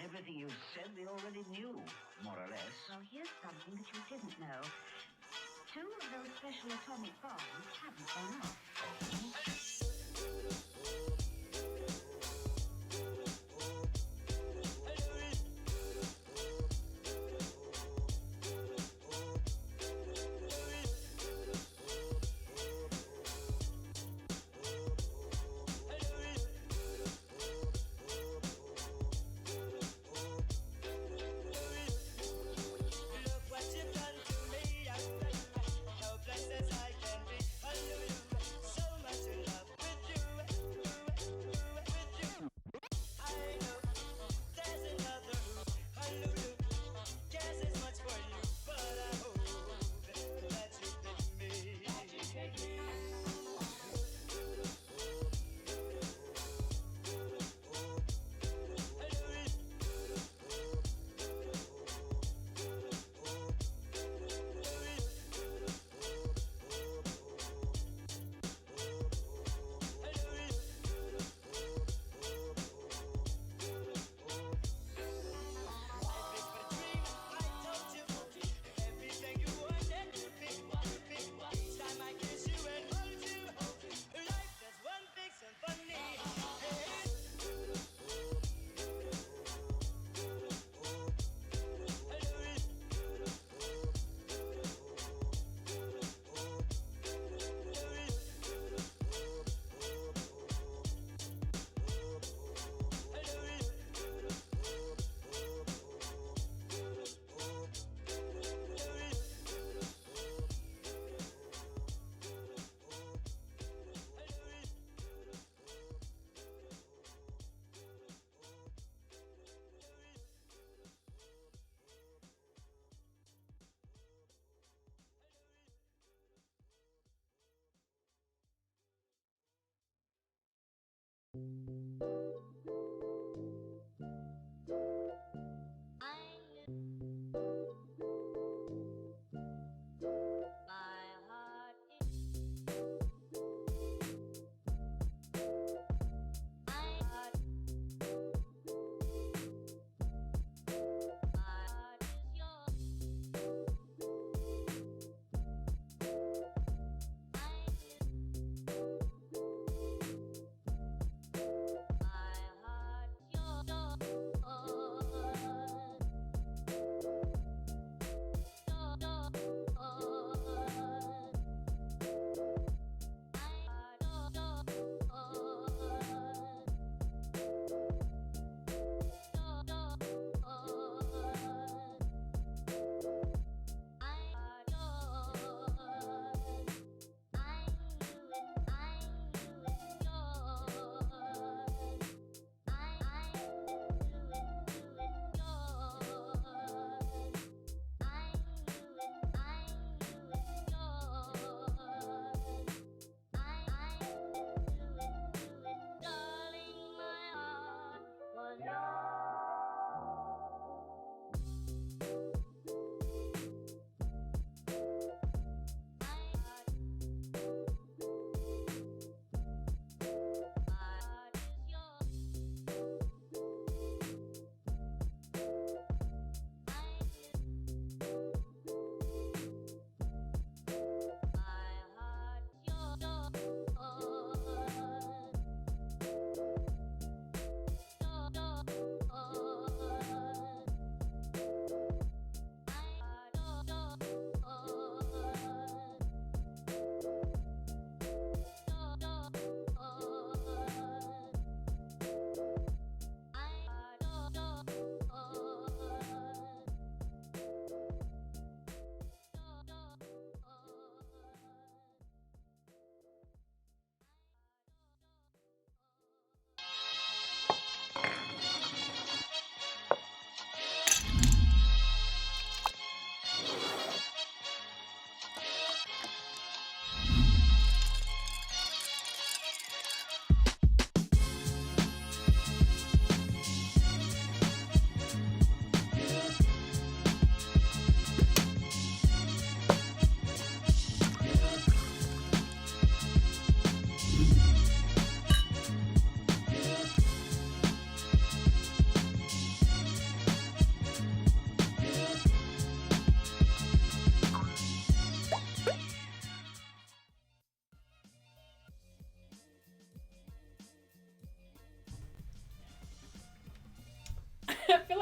Everything you said we already knew, more or less. Well, here's something that you didn't know. 2 of those special atomic bombs haven't gone off.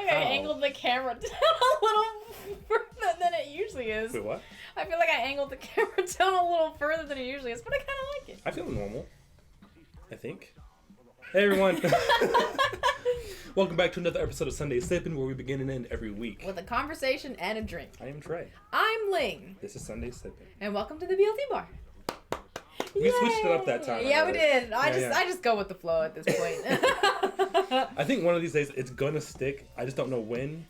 like I angled the camera down a little further than it usually is. Wait, what? I feel like I angled the camera down a little further than it usually is, but I kind of like it. I feel normal. I think. Hey everyone. Welcome back to another episode of Sunday Sippin, where we begin and end every week with a conversation and a drink. I am Traeye. I'm Ling. This is Sunday Sippin. And welcome to the BLT bar. We switched it up that time. Yeah, we did. I Yeah. just go with the flow at this point. I think one of these days it's gonna stick. I just don't know when.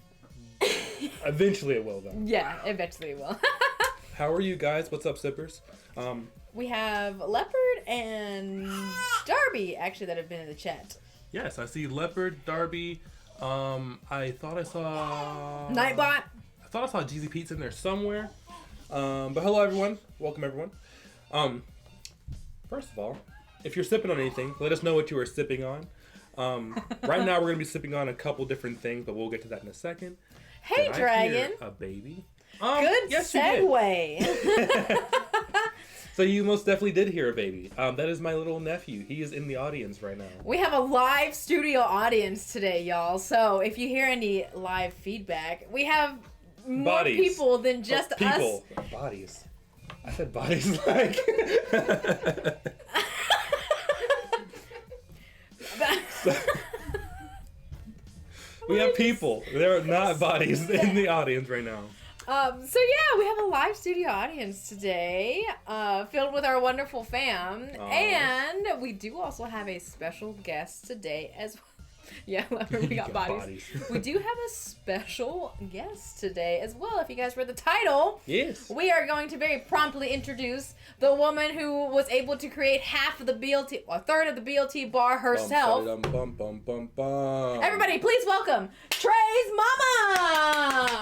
Eventually it will, though. Yeah, eventually it will. How are you guys? What's up, sippers? We have Leopard and Darby, actually, that have been in the chat. Yes, I see Leopard, Darby. I thought I saw Nightbot. I thought I saw Jeezy Pete's in there somewhere. But hello, everyone. Welcome, everyone. First of all, if you're sipping on anything, let us know what you are sipping on. Right now, we're gonna be sipping on a couple different things, but we'll get to that in a second. Hey, Did I Dragon. hear a baby. Good yes, you did. segue. So you most definitely did hear a baby. That is my little nephew. He is in the audience right now. We have a live studio audience today, y'all. So if you hear any live feedback, we have more Bodies. people than just us. People. Bodies. I said bodies like. We have people. There are not bodies in the audience right now. So yeah, we have a live studio audience today, filled with our wonderful fam, and we do also have a special guest today as well. Yeah, we got bodies. We do have a special guest today as well. If you guys read the title, Yes. we are going to very promptly introduce the woman who was able to create half of the BLT, a third of the BLT bar herself. Bum. Everybody, please welcome Traye's mama.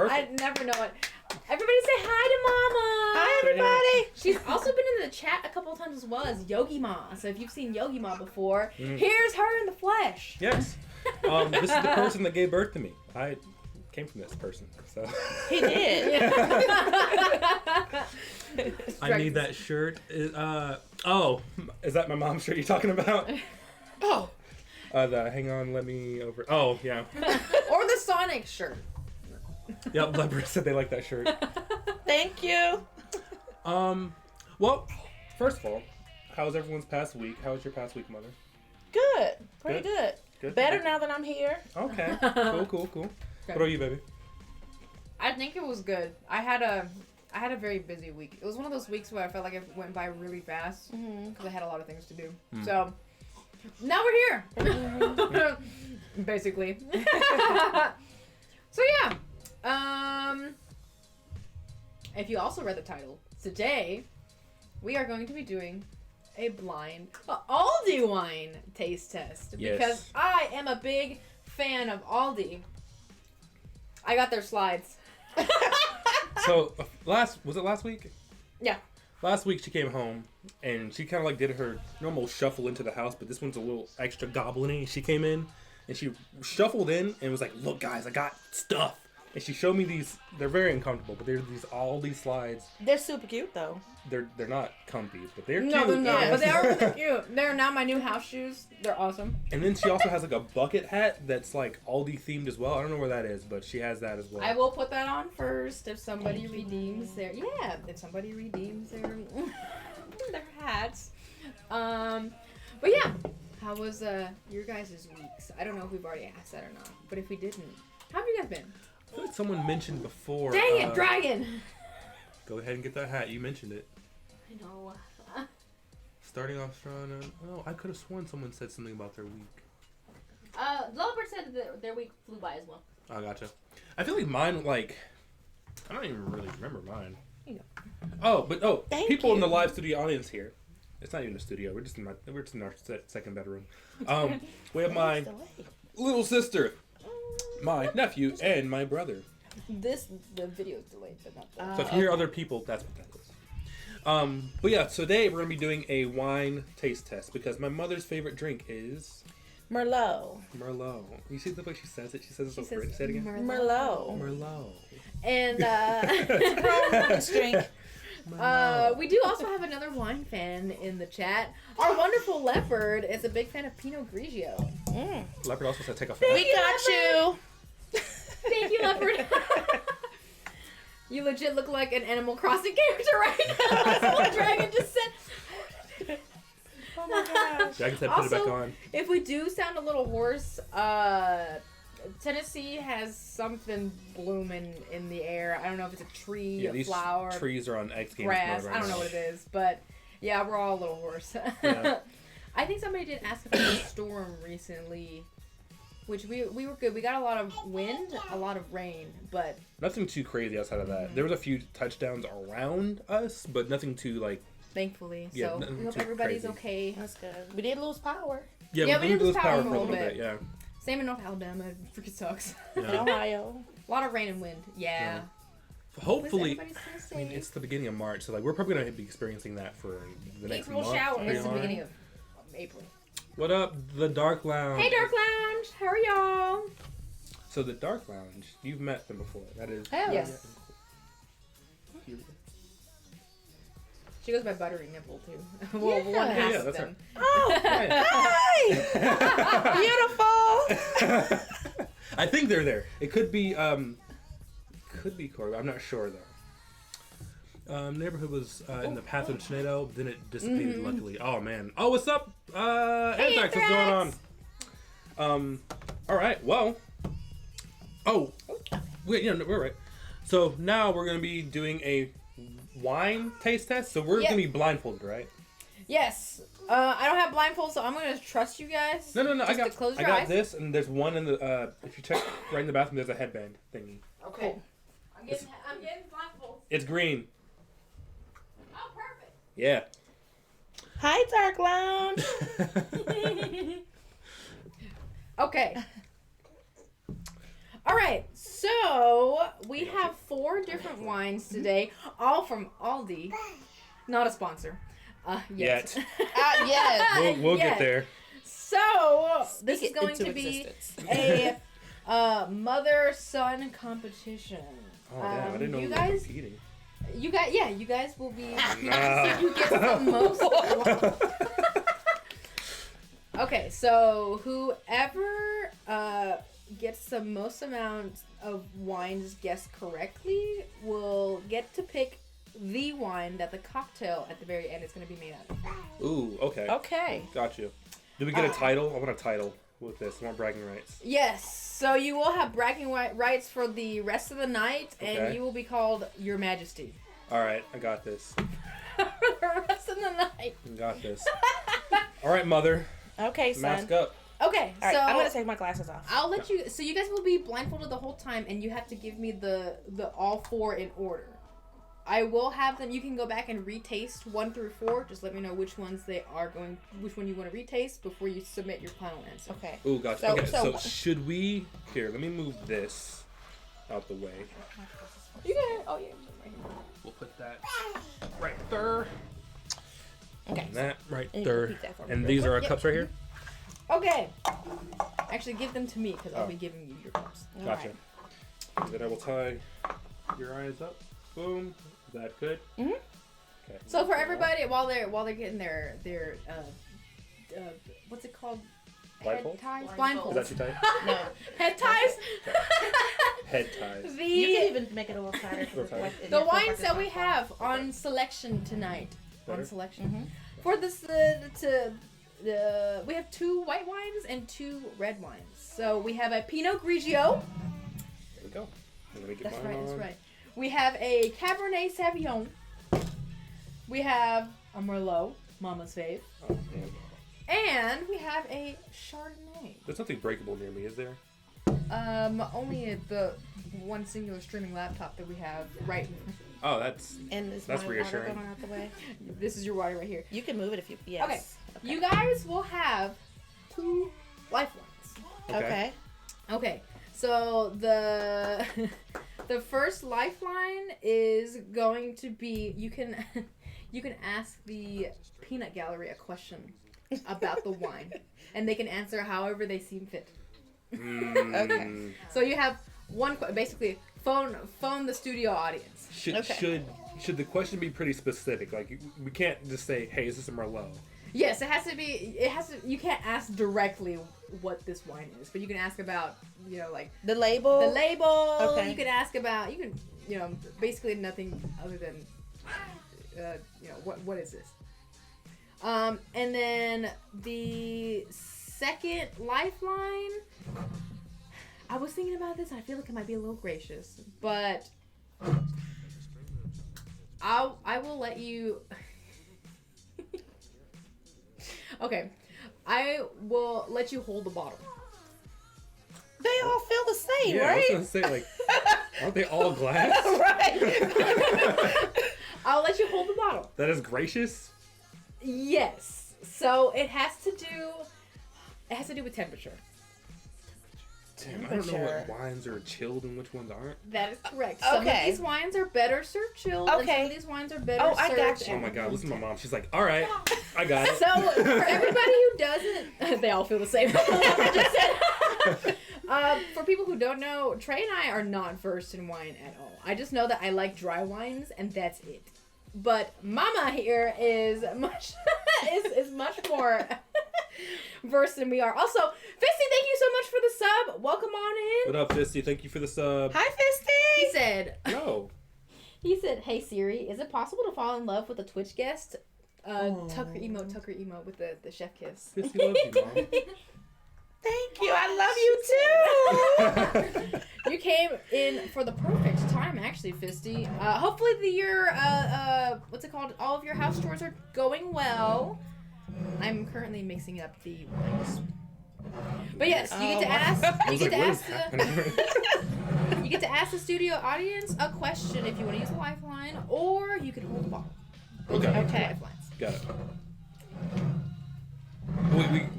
I never know it. Everybody say hi to Mama. Hi, everybody. She's also been in the chat a couple of times as well as Yogi Ma. So if you've seen Yogi Ma before, here's her in the flesh. Yes. This is the person that gave birth to me. I came from this person, so. He did. I need that shirt. Oh, is that my mom's shirt you're talking about? Oh. The hang on, let me over. Oh, yeah. Or the Sonic shirt. Yep, Leopard said they like that shirt. Thank you. Well, first of all, how was everyone's past week? How was your past week, Mother? Good. Pretty good. Good. Better now that I'm here. Okay. Cool. What about you, baby? I think it was good. I had a very busy week. It was one of those weeks where I felt like it went by really fast because I had a lot of things to do. So now we're here, basically. So yeah, if you also read the title, today we are going to be doing a blind Aldi wine taste test because I am a big fan of Aldi. I got their slides. So was it last week? Yeah. Last week she came home and she kind of like did her normal shuffle into the house, but this one's a little extra goblin-y. She came in and she shuffled in and was like, "Look, guys, I got stuff." And she showed me these. They're very uncomfortable, but they're Aldi slides. They're super cute though. They're not comfy, but they're cute. No, they're not. Yes. But they are really cute. They're now my new house shoes. They're awesome. And then she also has like a bucket hat that's like Aldi themed as well. I don't know where that is, but she has that as well. I will put that on first if somebody redeems their their hats. But yeah, how was your guys' weeks? I don't know if we've already asked that or not, but if we didn't, how have you guys been? I feel like someone mentioned before. Dang it, Dragon! Go ahead and get that hat. You mentioned it. I know. Starting off strong. Oh, I could have sworn someone said something about their week. Lillibert said that their week flew by as well. Oh, gotcha. I feel like mine, I don't even really remember mine. Thank people you. in the live studio audience here. It's not even a studio. We're just in our second bedroom. We have my little sister, my nephew, and my brother. The video's delayed, but not that. So if you hear other people, that's what that is. But yeah, today we're gonna be doing a wine taste test because my mother's favorite drink is Merlot. Merlot. You see the way she says it? She says it so She says French. Say it again. Merlot. Merlot. And Let's drink. we do also have another wine fan in the chat. Our wonderful Leopard is a big fan of Pinot Grigio. Leopard also said take off. We got you. Thank you, Leopard. You legit look like an Animal Crossing character right now. That's what Dragon just said. Oh my gosh. Dragon said put it back Also, on. if we do sound a little hoarse, Tennessee has something blooming in the air. I don't know if it's a tree, Yeah, a these flower, trees are on X Games grass. mode right I don't now. know what it is, but yeah, we're all a little hoarse. Yeah. I think somebody did ask about the storm recently, which we were good. We got a lot of wind, a lot of rain, but Nothing too crazy outside of that. There was a few touchdowns around us, but nothing too like. thankfully, Yeah, so nothing we hope too everybody's crazy. okay. That's good. We did lose power Yeah, we did lose power for for a little bit. Yeah. Same in North Alabama. It freaking sucks. in Yeah. Ohio. A lot of rain and wind. Yeah. Hopefully, Everybody's I gonna mean, say it's the beginning of March, so like we're probably gonna be experiencing that for the next April month. shower. pretty It's the long. beginning of April. What up, the Dark Lounge? Hey, Dark Lounge. How are y'all? So the Dark Lounge, you've met them before. That is. Hell Yes. She goes by Buttery Nipple too. Well, Yeah. one half Yeah, of that's them. Oh, hi! Beautiful. I think they're there. It could be Corey. I'm not sure though. Neighborhood was in the path of tornado, then it dissipated. Luckily. Oh man. Oh, what's up? Hey, Anthrax, what's going on? All right. Well. Oh. Wait. Yeah. No, we're right. So now we're gonna be doing a wine taste test. So we're Yep. gonna be blindfolded, right? Yes. I don't have blindfolds, so I'm gonna trust you guys. No. I Just got. to close I your got eyes. this, and there's one in the. If you check right in the bathroom, there's a headband thingy. Okay. I'm getting blindfolds. It's green. Oh, perfect. Yeah. Hi, Dark Lounge. Okay. All right. So we have 4 different wines today, all from Aldi. Not a sponsor. Yet. Yes. We'll Yes. get there. So this Speak is it going into to be existence. a mother-son competition. Oh damn! I didn't know you we were guys, competing. you guys will be. Nah. So you get the most. Okay, so whoever gets the most amount of wines guessed correctly will get to pick the wine that the cocktail at the very end is going to be made out of. Ooh, okay. Okay. Got you. Do we get a title? I want a title with this. I want bragging rights. Yes, so you will have bragging rights for the rest of the night, and Okay. you will be called Your Majesty. All right, I got this. For the rest of the night. I got this. All right, mother. Okay, son. Mask up. Okay, All right, so I'm gonna take my glasses off. I'll let you. So you guys will be blindfolded the whole time, and you have to give me the all 4 in order. I will have them. You can go back and retaste 1 through 4. Just let me know which ones which one you want to retaste before you submit your final answer. Okay. Ooh, gotcha. So- Okay, so- so should we? Here, let me move this out the way. You got it. Oh yeah, right here. We'll put that right there. Okay. And that right And you there. can keep that for me And real these are our quick. cups right here. Okay. Actually, give them to me because I'll Oh. be giving you your cups. All Gotcha. right. And then I will tie your eyes up. Boom. Is that good? Mhm. Okay. So for everybody, while they're getting their what's it called? Blindfold? Head ties. Is Blindfolds. that too tight? No. Head ties. Head ties. You can even make it a little tighter. Little tighter. Like, it The feels like wines it's that we not have on selection tonight. Better? On selection. Mhm. For this, we have 2 white wines and 2 red wines. So we have a Pinot Grigio. There we go. And let me get That's mine right. That's on. right. We have a Cabernet Sauvignon. We have a Merlot, Mama's fave, Oh, man. and we have a Chardonnay. There's nothing breakable near me, is there? Only the one singular streaming laptop that we have right. Oh, that's And is That's my reassuring. water going out the way? This is your water right here. You can move it if you. Yes. Okay. You guys will have 2 lifelines. Okay. Okay, so the the first lifeline is going to be you can ask the peanut gallery a question about the wine, and they can answer however they seem fit. Okay. So you have basically phone the studio audience. Should the question be pretty specific? Like we can't just say, "Hey, is this a Merlot?" Yes, it has to be. You can't ask directly what this wine is, but you can ask about, like The label. the label. Okay. You can ask about. You can, basically nothing other than, what is this? And then the second lifeline. I was thinking about this. I feel like it might be a little gracious, but I will let you. Okay, I will let you hold the bottle. They all feel the same, Yeah, I right? was gonna say, like, aren't they all glass? Right. I'll let you hold the bottle. That is gracious. Yes. So it has to do with temperature. Damn, I don't know what wines are chilled and which ones aren't. That is correct. Some of Okay. these wines are better served chilled. And some of these wines are better served. I got you. Oh my god, listen to my mom. She's like, all right, I got it. So for everybody who doesn't, they all feel the same. For people who don't know, Traeye and I are not versed in wine at all. I just know that I like dry wines, and that's it. But Mama here is much is much more versed than we are. Also, Fisty, thank you so much for the sub. Welcome on in. What up, Fisty? Thank you for the sub. Hi, Fisty. He said, No. "Hey Siri, is it possible to fall in love with a Twitch guest?" Tucker emo with the chef kiss. Fisty loves you, Mom. Thank you. I love you too. You came in for the perfect time, actually, Fisty. Hopefully your what's it called? All of your house chores are going well. I'm currently mixing up the wines. But yes, you get to ask. I You was get like, to what ask. is happening? You get to ask the studio audience a question if you want to use a lifeline, or you can hold the bottle. Okay. Okay. Lifelines. Got it.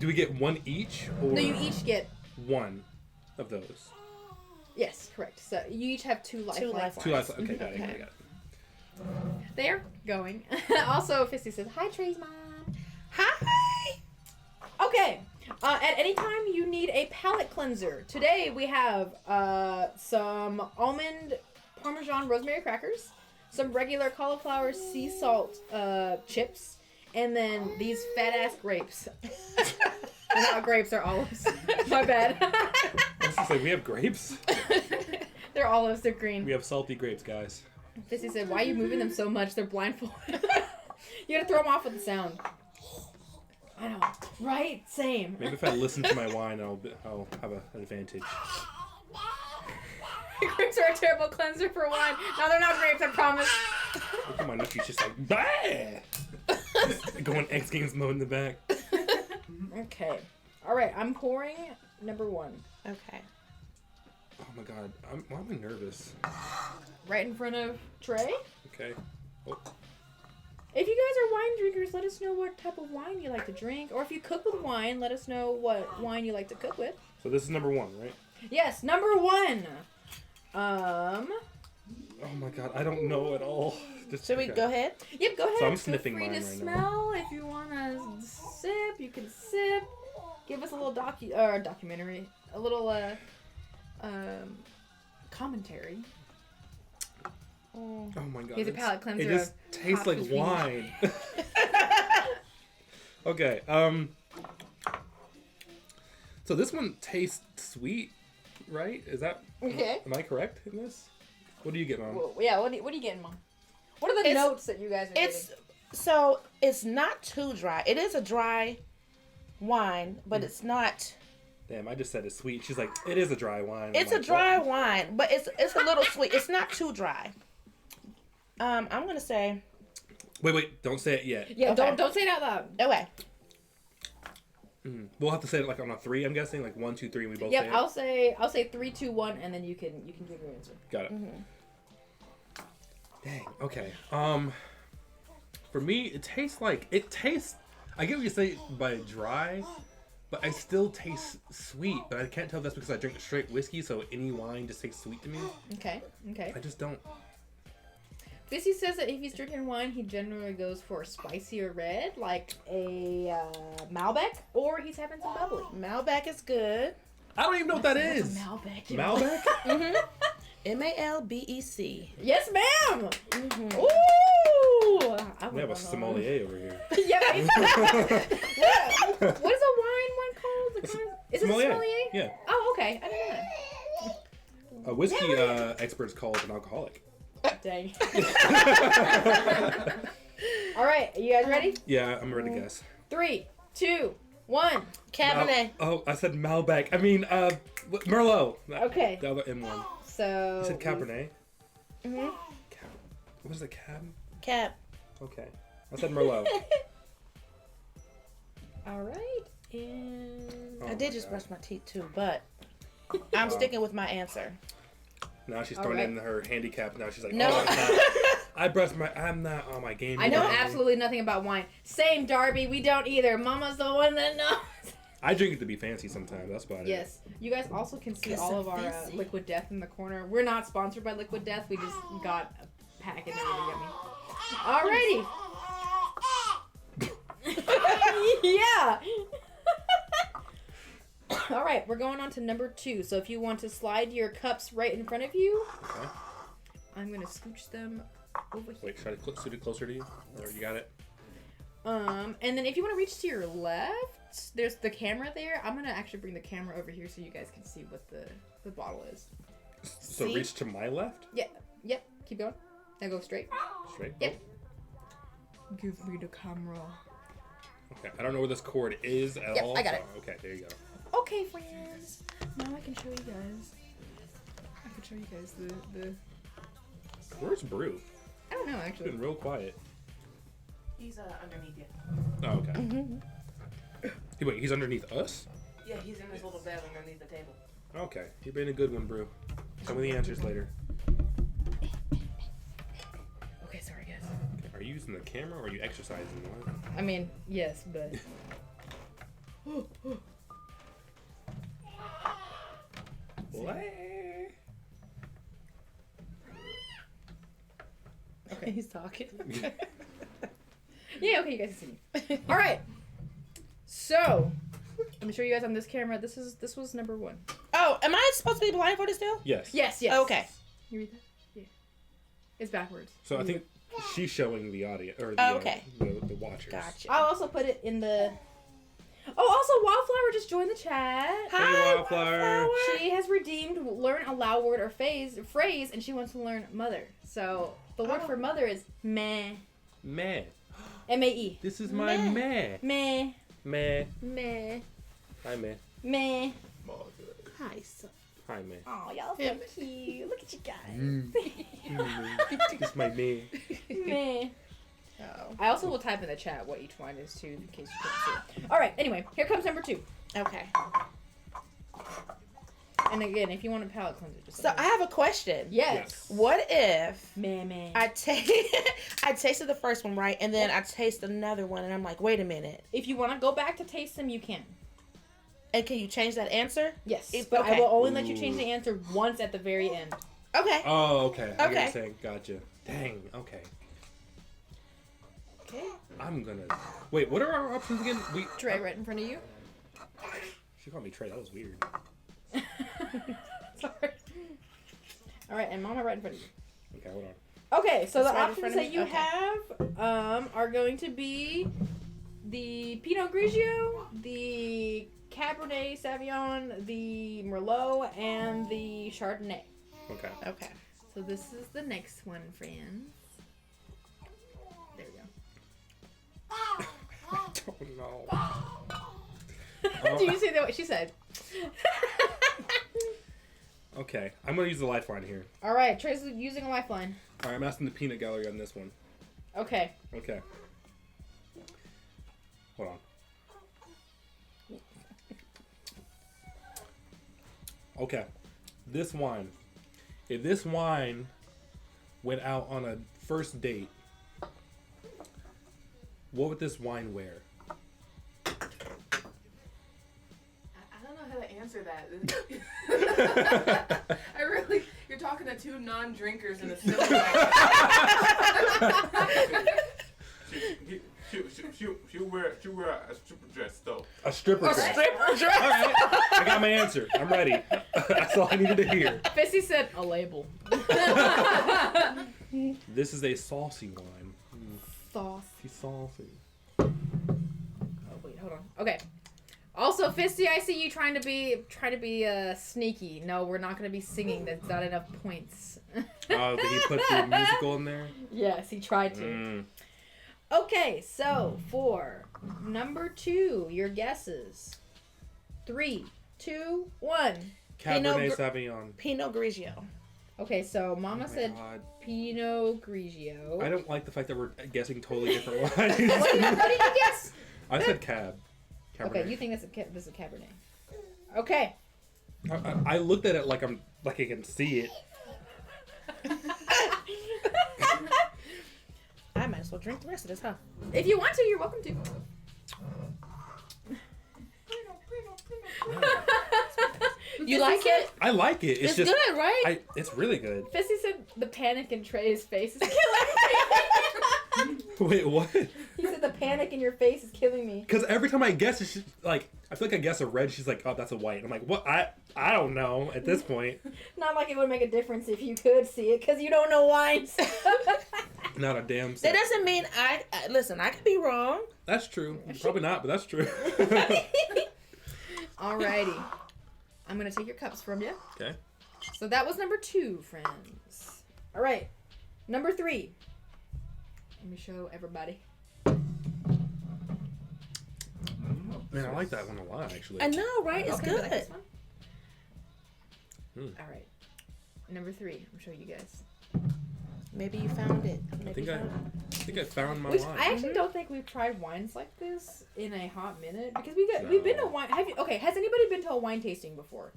Do we get one each, or No, you each get. one of those? Yes, correct. So you each have two lifelines. lifelines. Two last. Okay, got it. Okay. Got it. They're going. Also, Fisty says, "Hi, Traye's mom." Hi. Okay. At any time you need a palate cleanser, today we have some almond Parmesan rosemary crackers, some regular cauliflower sea salt chips, and then these fat ass grapes. They're not grapes, they're olives. My bad. I was just like, we have grapes. They're olives, they're green. We have salty grapes, guys. Fisty said, "Why are you moving them so much? They're blindfolded." You gotta throw them off with the sound. I know, right? Same. Maybe if I listen to my wine, I'll have an advantage. Grapes are a terrible cleanser for wine. No, they're not grapes, I promise. Look at my nephew's just like, bah! Going X Games mode in the back. Okay. All right, I'm pouring number one. Okay. Oh my god, why am I nervous? Right in front of Traye. Okay. Oh. If you guys are wine drinkers, let us know what type of wine you like to drink. Or if you cook with wine, let us know what wine you like to cook with. So this is number one, right? Yes, number one. Oh my god, I don't know at all. Should we go ahead? Yep, go ahead. So I'm Feel sniffing free mine to right smell. If you want to sip, you can sip. Give us a little documentary. A little commentary. Mm. Oh my god. Here's a palate cleanser. It just of tastes like coffee. wine. Okay, so this one tastes sweet, right? Is that Okay. Am I correct in this? What do you get, Mom? Well, yeah, what are you getting, Mom? What are the notes that you guys are It's not too dry. It is a dry wine, but it's not. Damn, I just said it's sweet. She's like, it is a dry wine. It's I'm a like, dry what? wine, but it's a little sweet. It's not too dry. I'm gonna say. Wait, don't say it yet. Yeah, Okay. don't say it out loud. Okay. We'll have to say it like on a 3, I'm guessing, like 1, 2, 3, and we both Yep, say it. I'll say 3, 2, 1, and then you can give your answer. Got it. Mm-hmm. Dang. Okay. For me, it tastes. I get what you say by dry, but I still taste sweet. But I can't tell if that's because I drink straight whiskey, so any wine just tastes sweet to me. Okay. I just don't. Bissy says that if he's drinking wine, he generally goes for spicy or red, like a Malbec, or he's having some bubbly. Malbec is good. I don't even know what that What's is. a Malbec? Malbec? Mm-hmm. Malbec. Yes, ma'am. Mm-hmm. Ooh. We have a sommelier over here. Yeah. What is a wine one called? Is it Sommelier. a sommelier? Yeah. Oh, okay. I didn't know A whiskey expert's called an alcoholic. that. Dang. All right. You guys ready? Yeah, I'm ready to guess. 3, 2, 1. Cabernet. I said Malbec. I mean, Merlot. Okay. The other M1. So. You said Cabernet? Mm-hmm. What is it, Cab? Cab. Okay. I said Merlot. All right. And. I did just brush my teeth too, but I'm sticking with my answer. Now she's throwing in her handicap. Now she's like, No. oh, I'm not on my game. I know today. absolutely nothing about wine. Same, Darby. We don't either. Mama's the one that knows. I drink it to be fancy sometimes. That's about it. Yes. You guys also can see all of our Liquid Death in the corner. We're not sponsored by Liquid Death. We just got a pack and everything. Alrighty. Yeah. All right, we're going on to number 2. So if you want to slide your cups right in front of you, Okay. I'm gonna scooch them over here. Wait, should I suit it closer to you? There, you got it. And then if you want to reach to your left, there's the camera there. I'm gonna actually bring the camera over here so you guys can see what the bottle is. So See? reach to my left. Yep. Keep going. Now go straight. Straight. Yep. Give me the camera. Okay. I don't know where this cord is at Yep, all. I got it. Okay, there you go. Okay, friends. Now I can show you guys. The. Where's Brew? I don't know It's actually. been real quiet. He's underneath you. Oh, okay. Mm-hmm. Hey, wait, he's underneath us? Yeah, he's in his little bed underneath the table. Okay. You've been a good one, Brew. Tell me the answers later. Okay, sorry guys. Okay, are you using the camera or are you exercising? What? I mean, yes, but. What? Okay. He's talking. Yeah, okay, you guys can see me. All right. So, let me show you guys on this camera. This was number 1. Oh, am I supposed to be blindfolded still? Yes. Yes. Okay. You read that? Yeah. It's backwards. So I think she's showing the audience or the, okay. The watchers. Gotcha. I'll also put it in the. Oh, also, Wildflower just joined the chat. Hi, Wildflower. She has redeemed learn a loud word or phrase, and she wants to learn mother. So the word for mother is meh. Meh. M-A-E. This is my meh. Meh. Meh. Meh. Hi, meh. Meh. Hi, son. Hi, meh. Oh, y'all so cute. Look at you guys. This is my meh. Meh. Oh. I also will type in the chat what each one is too, in case you can't see it. All right. Anyway, here comes number 2. Okay. And again, if you want a palate cleanser, just. So I have a question. Yes. What if Meh, meh. I tasted the first one, right, and then I taste another one, and I'm like, wait a minute. If you want to go back to taste them, you can. And can you change that answer? Yes. If- But I okay. will only let you change the answer once at the very end. Okay. Oh, okay. I get what Okay. you're saying. Gotcha. Dang. Okay. Okay. I'm gonna. Wait. What are our options again? Trey, right in front of you. She called me Trey. That was weird. Sorry. All right, and Mama right in front of you. Okay. Hold on. Okay, so It's the right in options front of that me? you Okay. have are going to be the Pinot Grigio, the Cabernet Sauvignon, the Merlot, and the Chardonnay. Okay. Okay. So this is the next one, friends. There we go. I don't know. Do you see what she said? Okay. I'm gonna use the lifeline here. All right, Trey's using a lifeline. All right. I'm asking the peanut gallery on this one. Okay. Okay. Hold on. Okay. This wine. If this wine went out on a first date, what would this wine wear? I don't know how to answer that. I really, you're talking to two two non-drinkers in a silhouette. She'll wear a stripper dress though. A stripper dress. Stripper dress. All right, I got my answer. I'm ready. That's all I needed to hear. Fissy said a label. This is a saucy wine. Sauce. She's saucy. Oh wait, hold on. Okay. Also, Fisty, I see you trying to be sneaky. No, we're not going to be singing. That's not enough points. Oh, did he put the musical in there? Yes, he tried to. Okay, so for number 2, your guesses. 3, 2, 1. Cabernet Sauvignon. Pinot Grigio. Okay, so Mama said God. Pinot Grigio. I don't like the fact that we're guessing totally different wines. What did you guess? I said Cabernet. Okay, you think this is a Cabernet. Okay. I looked at it like I can see it. I might as well drink the rest of this, huh? If you want to, you're welcome to. You like it? I like it. It's just good, right? it's really good. Fissy said the panic in Traye's face is killing me. Wait, what? He said the panic in your face is killing me. Because every time I guess, it's just, like, I feel like I guess a red. She's like, oh, that's a white. I'm like, what? I don't know at this point. Not like it would make a difference if you could see it, because you don't know wines. Not a damn That thing. doesn't mean listen, I could be wrong. That's true. Probably not, but that's true. Alrighty. I'm going to take your cups from you. Okay. So that was number 2, friends. Alright. Number 3. Let me show everybody. Man, I like that one a lot, actually. I know, right? It's Okay, you like good. this one? Hmm. Alright. Number 3. I'm showing you guys. Maybe you found it. I think I found my Which wine. I actually don't think we've tried wines like this in a hot minute, because we've been to wine. Has anybody been to a wine tasting before?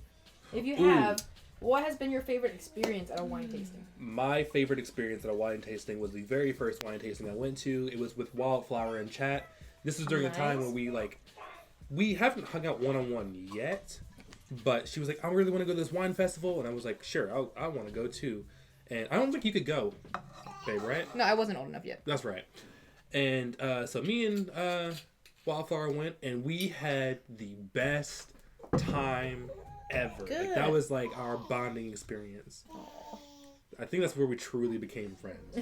If you have, what has been your favorite experience at a wine tasting? My favorite experience at a wine tasting was the very first wine tasting I went to. It was with Wildflower and Chat. This was during a time when we haven't hung out one-on-one yet, but she was like, I really want to go to this wine festival, and I was like, sure, I want to go too. And I don't think you could go, babe, right? No, I wasn't old enough yet. That's right. And so me and Wildflower went, and we had the best time ever. Like, that was like our bonding experience. I think that's where we truly became friends.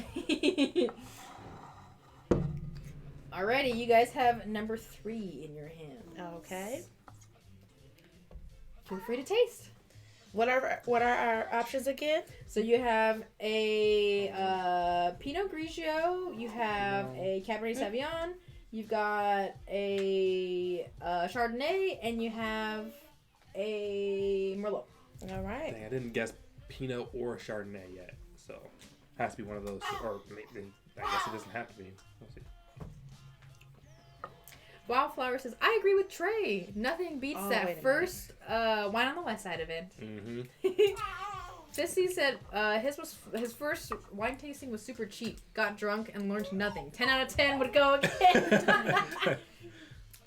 Alrighty, you guys have number 3 in your hand. Okay. Feel free to taste. What are our options again? So you have a Pinot Grigio, you have a Cabernet Sauvignon, you've got a Chardonnay, and you have a Merlot. All right. Dang, I didn't guess Pinot or Chardonnay yet, so has to be one of those. Or maybe, I guess it doesn't have to be. We'll see. Wildflower says, I agree with Traye. Nothing beats wait a that minute. first wine on the west side event. Mm-hmm. Fissy said his first wine tasting was super cheap. Got drunk and learned nothing. 10 out of 10 would go again. Have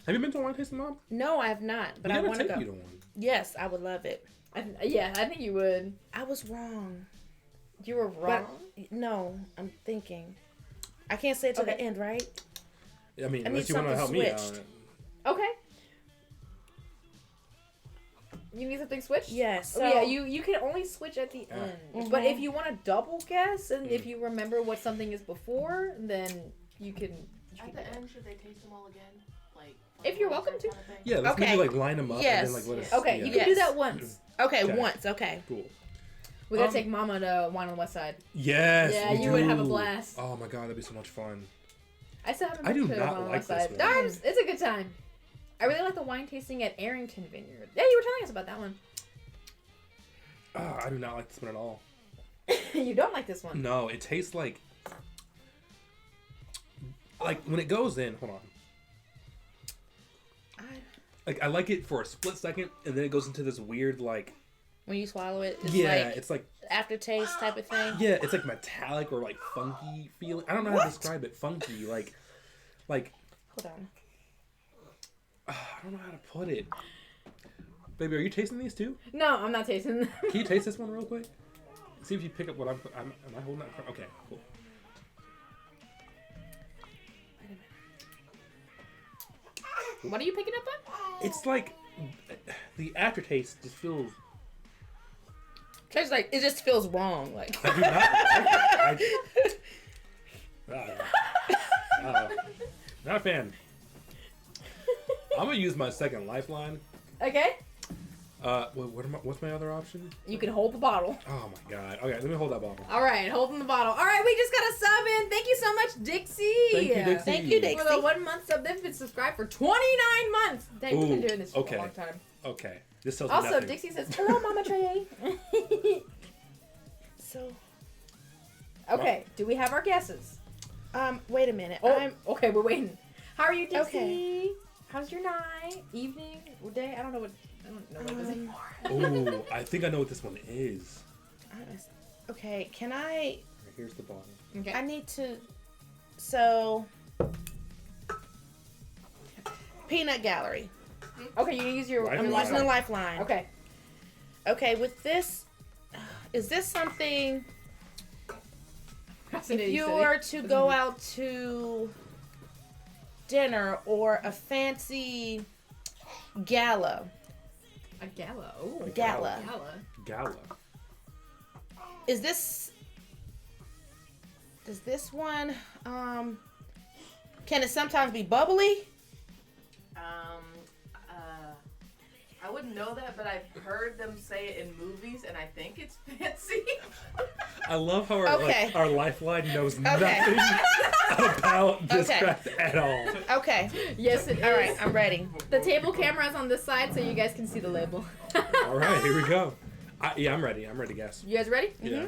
you been to a wine tasting, Mom? No, I have not, but We I gotta want to take go. you to one. Yes, I would love it. I think you would. I was wrong. You were wrong. But, no, I'm thinking. I can't say it to the end, right? I mean, I unless need you want to help something me out. switched. Okay. You need something switched? Yes. Oh, yeah, you can only switch at the end. Mhm. But if you want to double guess, and if you remember what something is before, then you can. At the end, should they taste them all again? Like, If you're welcome to. kind of thing? Yeah, let's Okay. maybe like line them up Yes. and then like let us. Okay, yeah. you can do that once. Okay, Okay. once. Okay. Cool. We gotta take Mama to Wine on the West Side. Yes. Yeah, we you would have a do. blast. Oh my god, that'd be so much fun. I still haven't I been do to not Wine on the like West this Side. one. It's a good time. I really like the wine tasting at Arrington Vineyard. Yeah, you were telling us about that one. I do not like this one at all. You don't like this one. No, it tastes like when it goes in. Hold on. I like it for a split second, and then it goes into this weird When you swallow it, it's it's like aftertaste type of thing. yeah, it's like metallic or like funky feeling. I don't know how to describe it. Funky, like Hold on. I don't know how to put it. Baby, are you tasting these too? No, I'm not tasting them. Can you taste this one real quick? See if you pick up what am I holding that? Okay, cool. What are you picking up on? It's like the aftertaste just feels. Trae's like, it just feels wrong. Like, I do not. Not a fan. I'm gonna use my second lifeline. Okay. What's my other option? You can hold the bottle. Oh my god. Okay, let me hold that bottle. All right, holding the bottle. All right, we just got a sub in. Thank you so much, Dixie. Thank you, Dixie. thank you, For the Dixie. 1 month sub, they've been subscribed for 29 months. Dang, we've been Ooh, doing this for okay. a long time. Okay, this tells me Also, nothing. Dixie says, hello, Mama Traye. So, Okay, do we have our guesses? wait a minute. Oh, okay, we're waiting. How are you, Dixie? Okay. How's your night, evening, or day? I don't know what it is anymore. Ooh, I think I know what this one is. Okay, can I? Here's the bottle. Okay. I need to. So, peanut gallery. Okay, you use your Lifeline. I'm using the lifeline. Okay. Okay, with this, is this something? If you were to go out to dinner or a fancy gala, A gala. Ooh. Gala. Gala. is this? Does this one? Can it sometimes be bubbly? I wouldn't know that, but I've heard them say it in movies, and I think it's fancy. I love how Okay. our lifeline knows nothing about this Okay. craft at all. Okay. Yes, it is. All right, I'm ready. The table camera is on this side, so you guys can see the label. All right, here we go. I'm ready. I'm ready to guess. You guys ready? Yeah.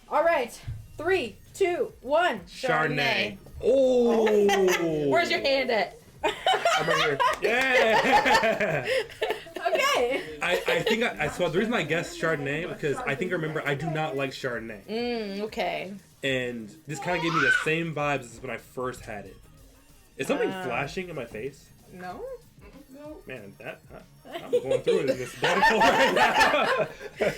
All right. 3, 2, 1. Chardonnay. Oh. Where's your hand at? I'm right here. Yeah. Okay. I think so the reason I guessed Chardonnay because I think I remember I do not like Chardonnay. Okay. And this kind of gave me the same vibes as when I first had it. Is something flashing in my face? No. Man, I'm going through it in this battle right now.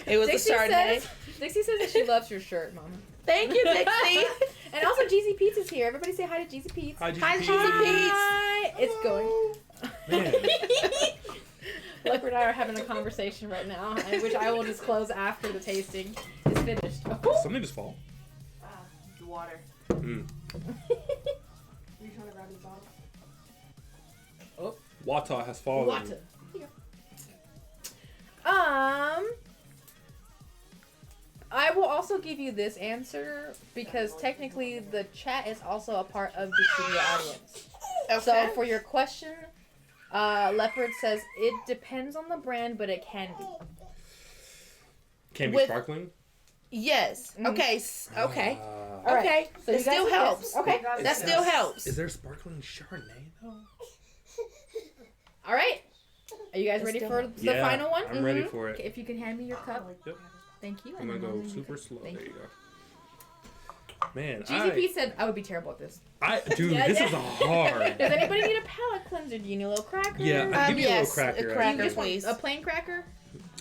It was Dixie a Chardonnay. Dixie says that she loves your shirt, Mama. Thank you, Dixie. And also, Jeezy Pete's is here. Everybody say hi to Jeezy Pete's. Hi, Hi, GP. Jeezy Pete's. Hi. It's going. Man. Leopard and I are having a conversation right now, which I will disclose after the tasting is finished. Something just fall. The water. Mm. Are you trying to grab his bottle? Wata has fallen. Water. I will also give you this answer because technically the chat is also a part of the studio audience. Okay. So for your question, Leopard says it depends on the brand, but it can be. Can be With- sparkling. Yes. Okay. Okay. Ah. All right. Okay. So It you guys still can helps. guess. Okay. That still helps. Is there sparkling Chardonnay though? All right. Are you guys It's ready still for helps. the final one? I'm ready for Okay, it. if you can hand me your cup. Yep. Thank you. I'm and gonna then go you super can- slow. thank There you. you go. Man, GZP said I would be terrible at this. dude, Yeah, this yeah. is hard. Does anybody need a palate cleanser? Do you need a little cracker? Yeah, give me a little Yes, cracker. a Do you cracker, just want please. a plain cracker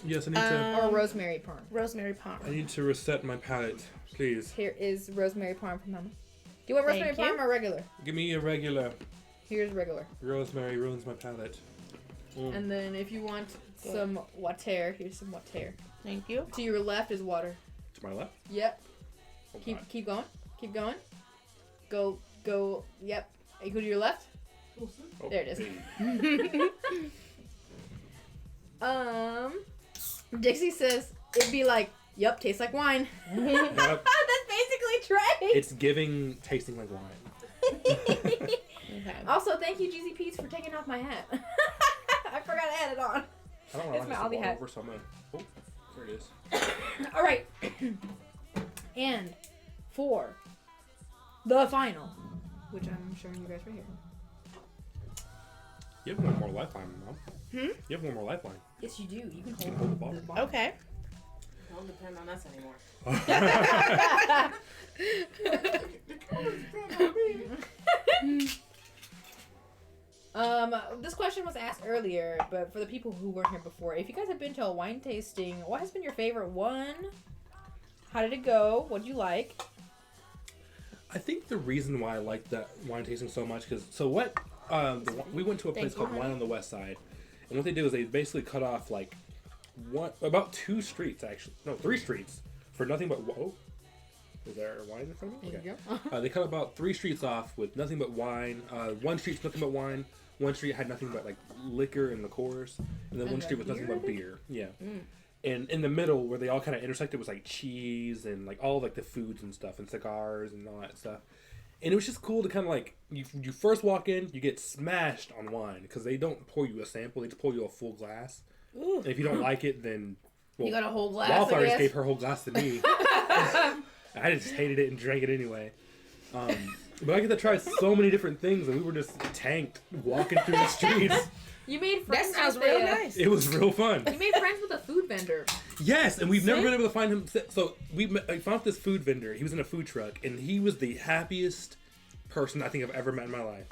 Yes, I need to. or a rosemary parm? Rosemary palm. I need to reset my palate, please. Here is rosemary parm from Mama. Do you want rosemary Thank you. parm or regular? Give me a regular. Here's regular. Rosemary ruins my palate. Mm. And then if you want some water, here's some water. Thank you. To your left is water. To my left. Yep. Oh, Keep God. keep going. Keep going. Go. Yep. Hey, go to your left. Oh, There it is. hey. Dixie says it'd be like, yep, tastes like wine. Yep. That's basically Traye. It's giving tasting like wine. Okay. Also, thank you, GZ Pete's, for taking off my hat. I forgot I had it on. I don't want It's to my knock Aldi this hat. over, so I'm gonna. Oh, there it is. All right. And for the final, which I'm showing you guys right here. You have one more lifeline, Mom. Hmm? You have one more lifeline. Yes, you do. You can can hold hold the bottle. this bottle. Okay. Don't depend on us anymore. This question was asked earlier, but for the people who weren't here before, if you guys have been to a wine tasting, what has been your favorite one? How did it go? What did you like? I think the reason why I like that wine tasting so much, we went to a place called Wine on the West Side, and what they do is they basically cut off like about 2 streets, actually, no, 3 streets for nothing but is there wine in front of me? There Okay. you go. They cut about 3 streets off with nothing but wine. One street's nothing but wine. One street had nothing but like liquor and liqueurs, and then one street was nothing but beer. Yeah. And in the middle, where they all kind of intersected, was like cheese and like all like the foods and stuff and cigars and all that stuff. And it was just cool to kind of like you first walk in, you get smashed on wine because they don't pour you a sample; they just pour you a full glass. Ooh. And if you don't like it, then You got a whole glass, I Wildfire just guess. gave her whole glass to me. I just hated it and drank it anyway. But I get to try so many different things, and we were just tanked walking through the streets. You made That friends. sounds with real the- nice. It was real fun. You made friends with a food vendor. Yes, and we've never been able to find him. So I found this food vendor. He was in a food truck, and he was the happiest person I think I've ever met in my life.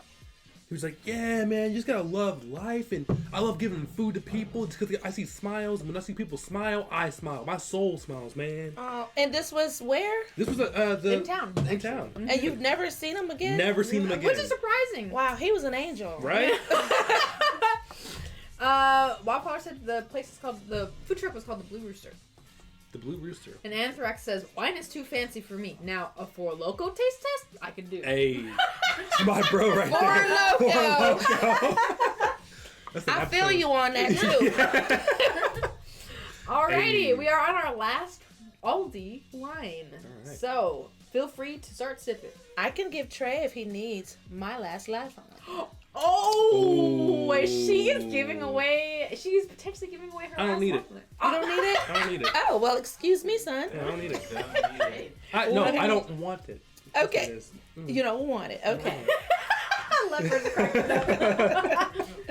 He was like, "Yeah, man, you just gotta love life, and I love giving food to people just because I see smiles. And when I see people smile, I smile. My soul smiles, man." And this was where? This was In town. In town. And you've never seen him again? Never seen him again. Which is surprising. Wow, he was an angel. Right? Wildflower said the food truck was called the Blue Rooster. The Blue Rooster. And Anthrax says, wine is too fancy for me. Now, a Four Loco taste test, I can do. Hey, my bro right Four there. Loko. Four Loko. That's an I feel episode. you on that too. Alrighty, Hey. we are on our last Aldi wine. Alright. So, feel free to start sipping. I can give Traye if he needs my last life. Oh, Ooh. she is giving away. She is potentially giving away her. I don't last need life. it. You don't need it? I don't need it. Oh, well, excuse me, son. Yeah, I don't need it. Hey, No, I don't want it. Okay. It is. You don't want it. Okay. Leopards cracking up.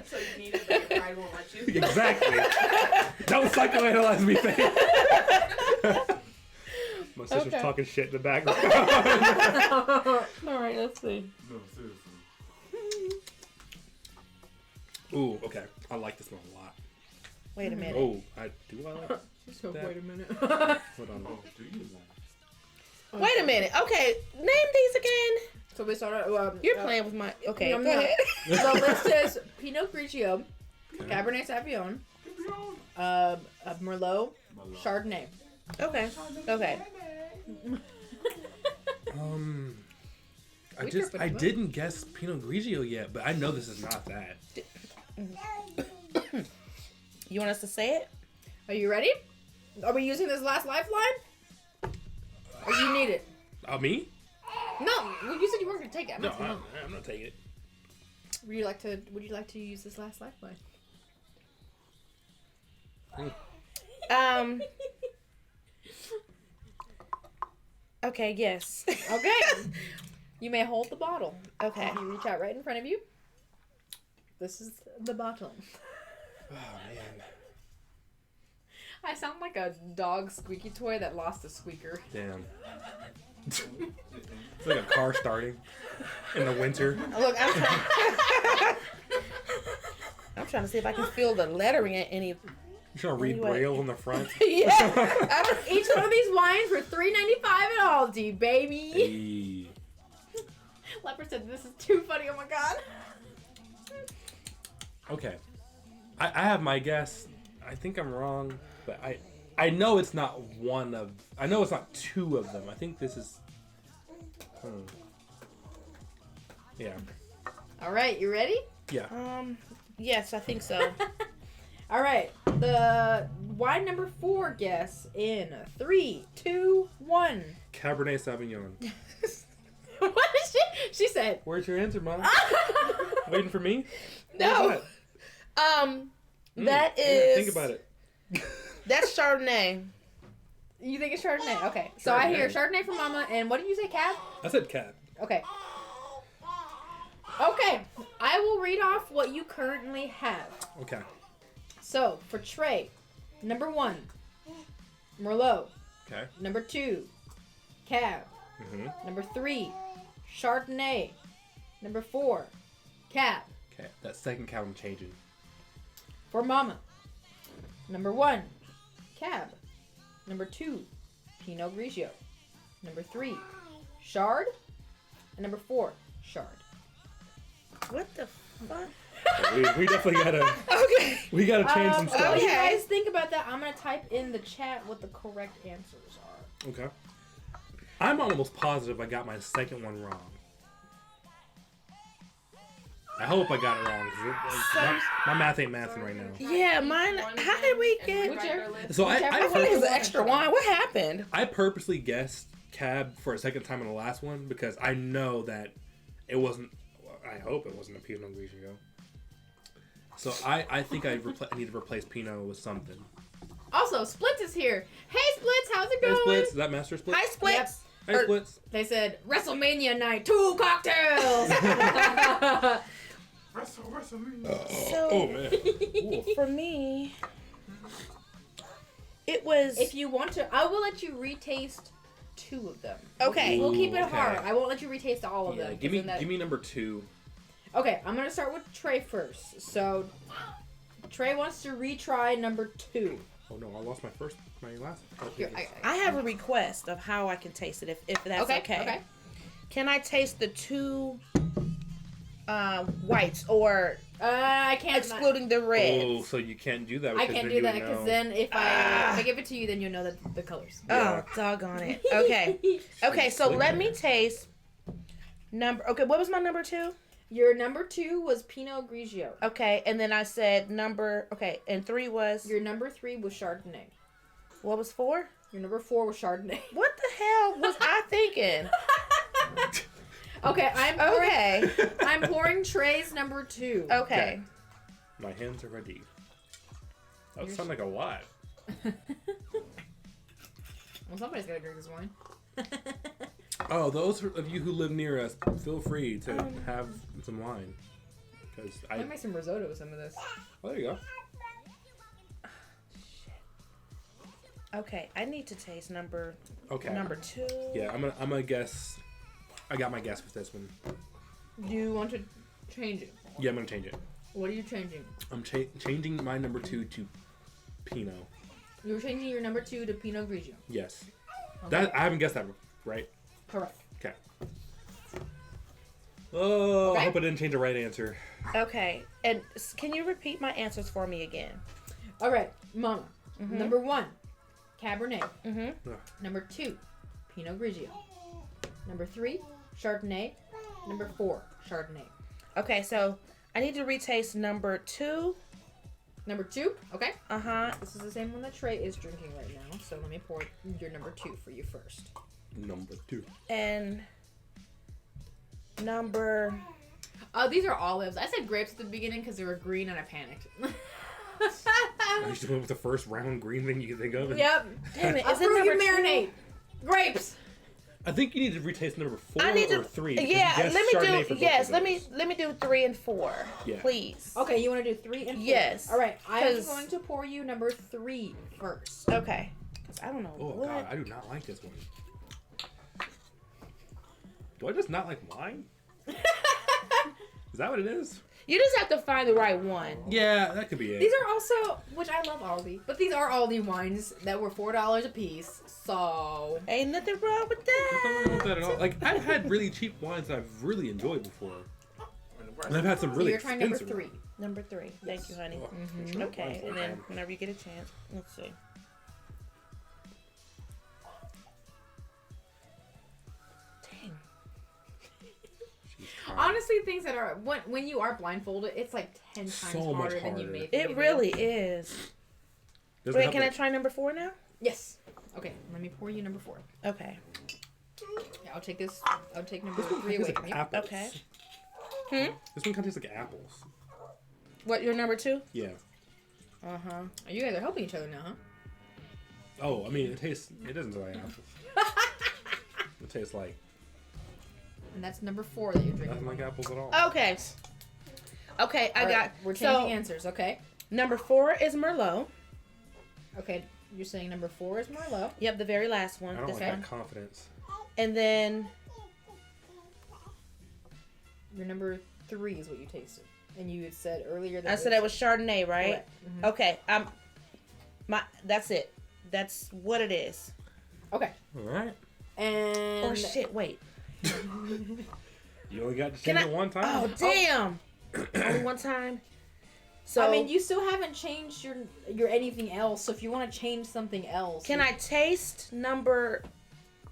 so you need it, but your pride won't let you. Exactly. Don't psychoanalyze me, fam. My sister's Okay. talking shit in the background. All right, let's see. No, seriously. Ooh, okay. I like this one a lot. Wait a minute. Oh, I like. So That- wait a minute. Hold on. Oh, do you want? Wait a minute. Okay, name these again. So we started. You're playing with my. Okay, I'm go not. ahead. The list is Pinot Grigio, Cabernet Sauvignon, Merlot, Chardonnay. Okay. Okay. I We just tripping, I huh? didn't guess Pinot Grigio yet, but I know this is not that. You want us to say it? Are you ready? Are we using this last lifeline? Or you need it? Me? No, well, you said you weren't going to take it. I'm No, asking you. I'm not taking it. Would you like to use this last lifeline? Okay. Yes. Okay. You may hold the bottle. Okay. You reach out right in front of you. This is the bottle. Oh man. I sound like a dog squeaky toy that lost a squeaker. Damn. It's like a car starting in the winter. Look, I'm trying to see if I can feel the lettering in any. You're trying to read Anyway. Braille on the front. Yeah. Each one of these wines were $3.95 at Aldi, baby. Hey. Leopard said this is too funny. Oh my god. Okay. I have my guess. I think I'm wrong, but I know it's not one of. I know it's not 2 of them. I think this is. Yeah. All right, you ready? Yeah. Yes, I think so. All right, the wine number 4 guess in 3, 2, 1. Cabernet Sauvignon. What is she? She said. Where's your answer, Mom? Waiting for me? No. What? That Yeah, is. think about it. That's Chardonnay. You think it's Chardonnay? Okay. So I hear Chardonnay from Mama, and what did you say, Cab? I said Cab. Okay. Okay. I will read off what you currently have. Okay. So for Traye, number 1, Merlot. Okay. Number 2, Cab. Number 3, Chardonnay. Number 4, Cab. Okay. That second Cab I'm changing. For Mama, number 1, Cab. Number 2, Pinot Grigio. Number 3, Chard. And number 4, Chard. What the fuck? We definitely gotta. Okay. We gotta change some While stuff. you Okay. guys think about that, I'm gonna type in the chat what the correct answers are. Okay. I'm almost positive I got my second one wrong. I hope I got it wrong. 'Cause my math ain't mathing right now. Yeah, mine. How did we get? So I thought it was extra wine. What happened? I purposely guessed cab for a second time in the last one because I know that it wasn't. I hope it wasn't a Pinot Grigio. So I think I need to replace Pinot with something. Also, Splits is here. Hey, Splits, how's it Hey, going? Splits, is that Master Splits? Hi, Splits. Hey, Splits. They said WrestleMania night, 2 cocktails. So Oh man. Ooh. for me, it was If you want to, I will let you retaste 2 of them. okay. We'll keep it Okay. hard. I won't let you retaste all of Yeah, them. give 'cause then that- me number 2. Okay, I'm gonna start with Traeye first. So, Traeye wants to retry number 2. Oh no, I lost my last. Here, I have a request of how I can taste it if that's okay. Okay. Can I taste the 2 whites or I can't. excluding the reds? Oh, so you can't do that. I Because can't then do you that would because know. then if I give it to you, then you'll know the colors. Yeah. Oh, doggone it. Okay. Okay, so let me taste number. Okay, what was my number 2? Your number 2 was Pinot Grigio. Okay, and then I said number. Okay, and 3 was. Your number 3 was Chardonnay. What was 4? Your number 4 was Chardonnay. What the hell was I thinking? Okay, Okay. I'm pouring Traye's number 2. Okay. My hands are ready. That would You're sound like a lot. Well, somebody's gotta drink this wine. Oh, those of you who live near us, feel free to have some wine. Because I might make some risotto with some of this. Oh, there you go. Okay, I need to taste number Okay. number 2. Yeah, I'm gonna guess. I got my guess with this one. Do you want to change it? Yeah, I'm gonna change it. What are you changing? I'm changing my number 2 to Pinot. You're changing your number 2 to Pinot Grigio. Yes. Okay. That I haven't guessed that right. Correct. Okay. Oh, Okay. I hope I didn't change the right answer. Okay, and can you repeat my answers for me again? All right, Mama. Mhm. Number 1, Cabernet. Mm-hmm. Number 2, Pinot Grigio. Number 3, Chardonnay. Number 4, Chardonnay. Okay, so I need to retaste number 2. Number 2, okay. Uh-huh. This is the same one that Traeye is drinking right now. So let me pour your number 2 for you first. Number 2. And number. These are olives. I said grapes at the beginning because they were green and I panicked. I just went with the first round green thing you can think of. Yep. Damn it! I'll Is it prove number you 2? marinate. Grapes. I think you need to retaste number 4 I need or to. 3. because Yeah, you guessed let Chardonnay me for do. both Yes, of let those. me do 3 and 4. Yeah. Please. Okay, you want to do 3 and 4? Yes, All right, I'm 'cause- going to pour you number 3 first. Okay. Because I don't know Oh what. god, I do not like this one. Do I just not like wine? Is that what it is? You just have to find the right one. Yeah, that could be it. These are also, which I love Aldi, but these are Aldi wines that were $4 a piece. So Ain't nothing wrong with There's nothing wrong with that. that at all. Like, I've had really cheap wines that I've really enjoyed before. And I've had some really you're trying number expensive 3. ones. Number 3. Thank you, honey. Oh, Okay, and then whenever you get a chance, let's see. Dang. Honestly, things that are when you are blindfolded, it's like 10 times So much harder than you harder. may think. It really is. Doesn't Wait, have can I the- try number 4 now? Yes. Okay, let me pour you number 4. Okay. Yeah, I'll take this. I'll take number This one 3 tastes away like from you. apples. Okay. This one kind of tastes like apples. What, your number 2? Yeah. Uh-huh. You guys are helping each other now, huh? Oh, I mean, it doesn't taste like apples. It tastes like And that's number 4 that you're drinking. nothing like apples at all. Okay. Okay, I All right, got. We're changing So, answers, okay? number 4 is Merlot. Okay, you're saying number 4 is Merlot. Yep, the very last I one. don't This like one. that confidence. And then Your number 3 is what you tasted. And you had said earlier that I said that was Chardonnay, right? correct. Mhm. Okay. That's it. That's what it is. Okay. All right. And Or shit, wait. You only got to change it one time. Oh, damn. Only one time? So, I mean, you still haven't changed your anything else. So if you want to change something else, can I taste number...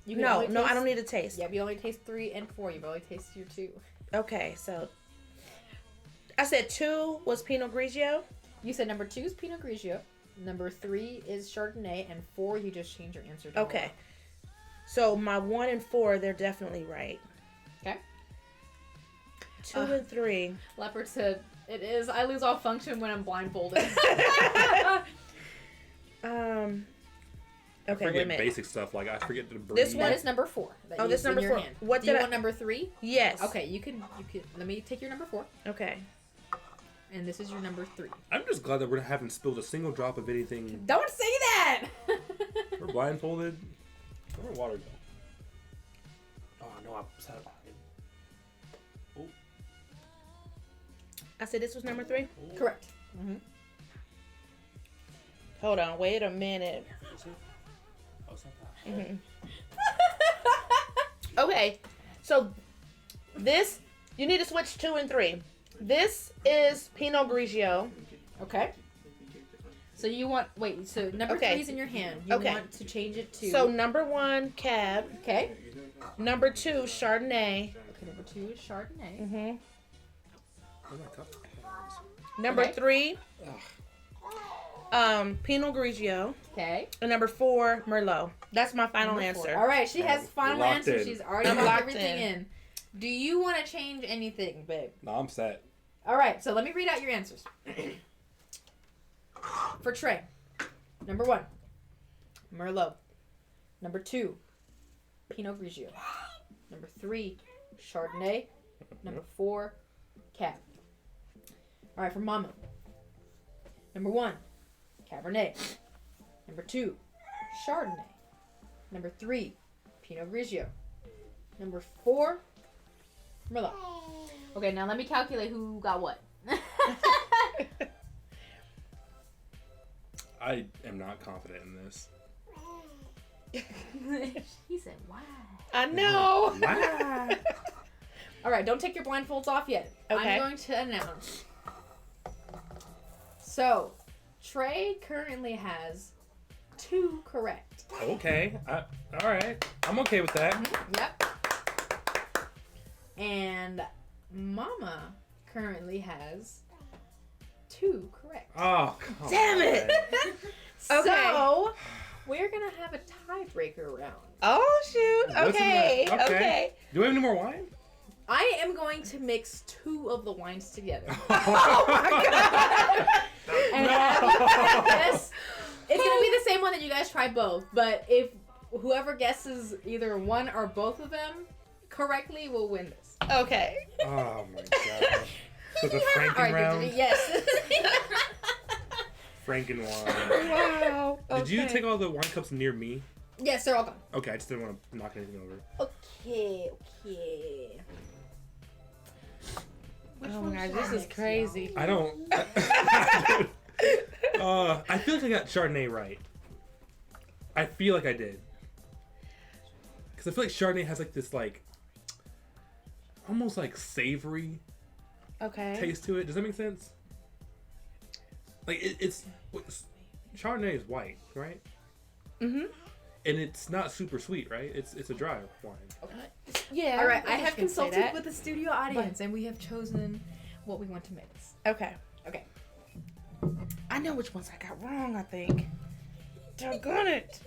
You can No, only no, I taste- don't need a taste. Yeah, you only taste 3 and 4. You've only tasted your 2. Okay, so... I said 2 was Pinot Grigio. You said number 2 is Pinot Grigio. Number 3 is Chardonnay. And 4, you just changed your answer to Okay. So my 1 and 4, they're definitely right. Okay. 2 and 3. Leopard said, it is. I lose all function when I'm blindfolded. I Okay, wait a forget minute. basic stuff like I forget to breathe. This That one- is number 4. that Oh, you this used in number your 4. hand. What Do you did I- want number 3? Yes. Okay, you can. Let me take your number 4. Okay. And this is your number 3. I'm just glad that we haven't spilled a single drop of anything. Don't say that! We're blindfolded. Where'd water go? Oh no, I set it. Oh, I said this was number 3? Correct. Hold on, wait a minute. is it? Oh, it's not that. Okay, so this, you need to switch 2 and 3. This is Pinot Grigio. Okay. So you want... Wait, so number Okay. 3 is in your hand. You Okay. want to change it to... So number 1, Cab. Okay. Number 2, Chardonnay. Okay, number 2 is Chardonnay. Mm-hmm. Where's my cup? Number Okay. 3, Pinot Grigio. Okay. And number 4, Merlot. That's my final Number 4. answer. All right, she has final Locked answer. in. She's already I'm locked locked everything in. Do you want to change anything, babe? No, I'm set. All right, so let me read out your answers. For Traye, number 1, Merlot. Number 2, Pinot Grigio. Number 3, Chardonnay. Number 4, Cab. All right, for Mama. Number 1, Cabernet. Number 2, Chardonnay. Number 3, Pinot Grigio. Number 4, Merlot. Okay, now let me calculate who got what. I am not confident in this. He said, why? I know. Wow. All right, don't take your blindfolds off yet. Okay. I'm going to announce. So, Traye currently has 2 correct. Okay. All right. I'm okay with that. Yep. And Mama currently has 2 correct. Oh, come Damn it. on. Okay. So, we're going to have a tiebreaker round. Oh, shoot. Listen to Okay. that. Okay. Do we have any more wine? I am going to mix 2 of the wines together. Oh, my God. And as we try this, it's gonna be the same one that you guys try both. But if whoever guesses either one or both of them correctly will win this. Okay. Oh my god. So the Franken All right, round. yes. Franken wine. Wow. Did you Okay. take all the wine cups near me? Yes, they're all gone. Okay, I just didn't want to knock anything over. Okay. Oh my God, this is crazy. I don't. I feel like I got Chardonnay right. I feel like I did. Because I feel like Chardonnay has like this like almost like savory Okay. taste to it. Does that make sense? Like it's Chardonnay is white, right? Mm-hmm. And it's not super sweet, right? It's a dry wine. Yeah. All right, I I guess have you can say consulted that. with the studio audience, and we have chosen what we want to mix. Okay. Okay. I know which ones I got wrong, I think. Doggone it.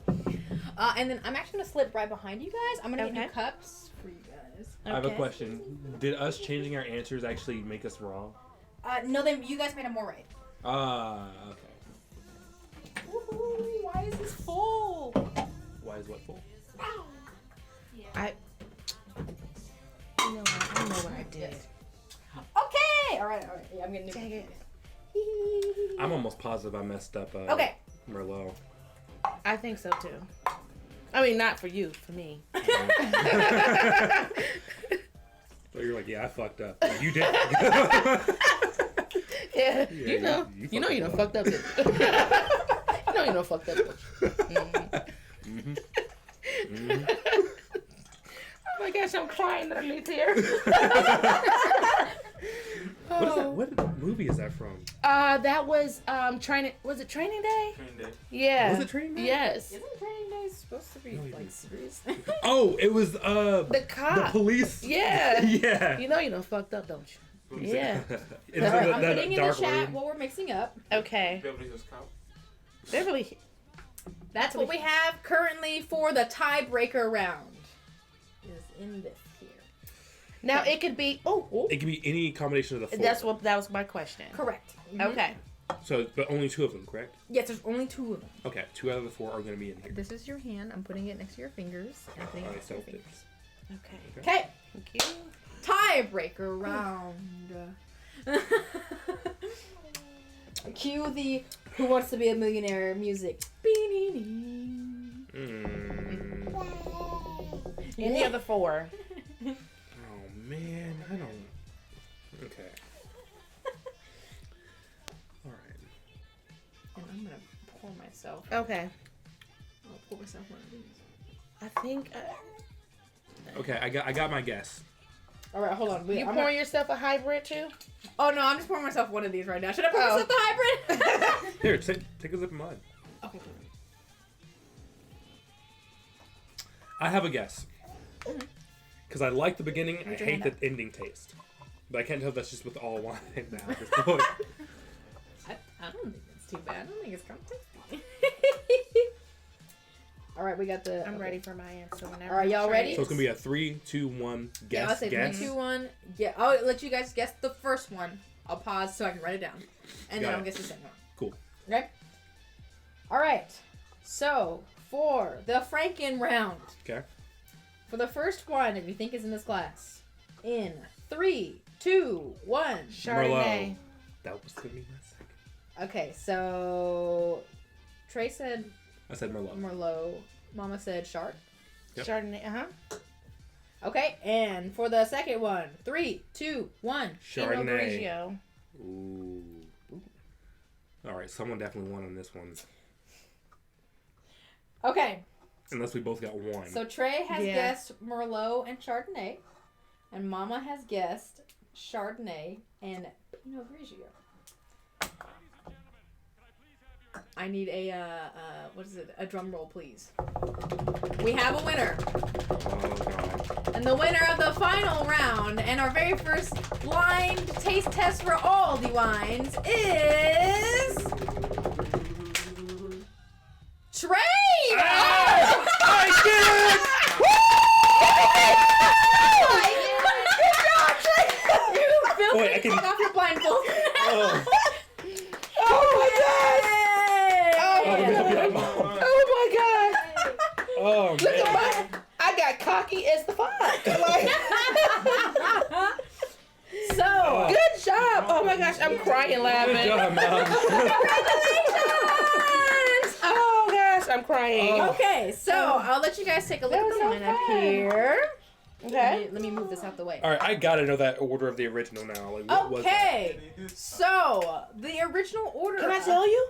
And then I'm actually gonna slip right behind you guys. I'm gonna get Okay. new cups for you guys. I have a Okay. question. Did us changing our answers actually make us wrong? No, then you guys made them more right. Okay. Woohoo! Why is this full? Why is what full? You know what? I know what I did. Okay. All right. Yeah, I'm getting new. Dang it. I'm almost positive I messed up Okay. Merlot. I think so too. I mean, not for you, for me. So you're like, yeah, I fucked up. You did. Yeah. Yeah, you know. you You know you done fucked fucked up. You know you done fucked up. Mm-hmm. underneath here. What is that? What movie is that from? That was training. Was it Training Day? Training Day. Yeah. Was it Training Day? Yes. Isn't Training Day supposed to be like serious? Oh, it was The cop. the police. Yeah. Yeah. You know you done fucked up, don't you? Yeah. It's All right, in I'm that putting in the dark chat room. what we're mixing up. Okay. Beverly Hills Cop. Beverly. That's what we have currently for the tiebreaker round. Is in this here. Now it could be. Oh. It can be any combination of the four. That was my question. Correct. Okay. So, but only 2 of them, correct? Yes, there's only 2 of them. Okay, 2 out of the 4 are going to be in here. This is your hand. I'm putting it next to your fingers. And I'm putting it Alright, next to your so fingers. Okay. Okay. Thank you. Tiebreaker round. Cue the Who Wants to Be a Millionaire music. Any of the 4. Oh man, I don't. Okay. Alright. And I'm gonna pour myself. Okay. I'll pour myself one of these. I think. Okay, I got my guess. All right, hold on. Wait, You I'm pouring yourself a hybrid too? Oh no, I'm just pouring myself one of these right now. Should I pour myself the hybrid? Here, take a sip of mine. Okay. I have a guess. Because I like the beginning, I Raise your hate hand the ending taste. But I can't tell if that's just with all wine now at this point. I don't think it's too bad. I don't think it's kind of tasty. All right, we got the. I'm ready for my answer whenever. All right, y'all ready? So it's going to be a 3, 2, 1, Yeah, I'll guess, say guess. 3, 2, 1. Yeah, I'll let you guys guess the first one. I'll pause so I can write it down, and then Got I'll it. guess the second one. Cool. Okay. All right. So for the Franken round, Okay. for the first one, if you think is in this class, in 3, 2, 1. Chardonnay. Merlot. That was going to be my second. Okay, so Traye said I said Merlot. Merlot. Mama said Chard. Yep. Chardonnay. Okay, and for the second one, 3, 2, 1. Pinot Chardonnay. Grigio. Ooh. Alright, someone definitely won on this one. Okay, Unless we both got 1. so Traye has Yeah. guessed Merlot and Chardonnay, and Mama has guessed Chardonnay and Pinot Grigio. I need a what is it? A drum roll, please. We have a winner, Oh, God. and the winner of the final round and our very first blind taste test for all the wines is Traye. I did Good job, Traye. Wait, I can- Take off your blindfold. Oh. Oh my god! Oh, Look man. at my. I got cocky as the fuck. Like, So, good job! Oh my gosh, I'm crying Good laughing. job, Mom. congratulations! Oh gosh, I'm crying. Okay, so I'll let you guys take a look That at was the so wine up fun. here. Okay. Let me move this out the way. Alright, I gotta know that order of the original now. Like, what was that? Okay, so the original order. Can I tell you?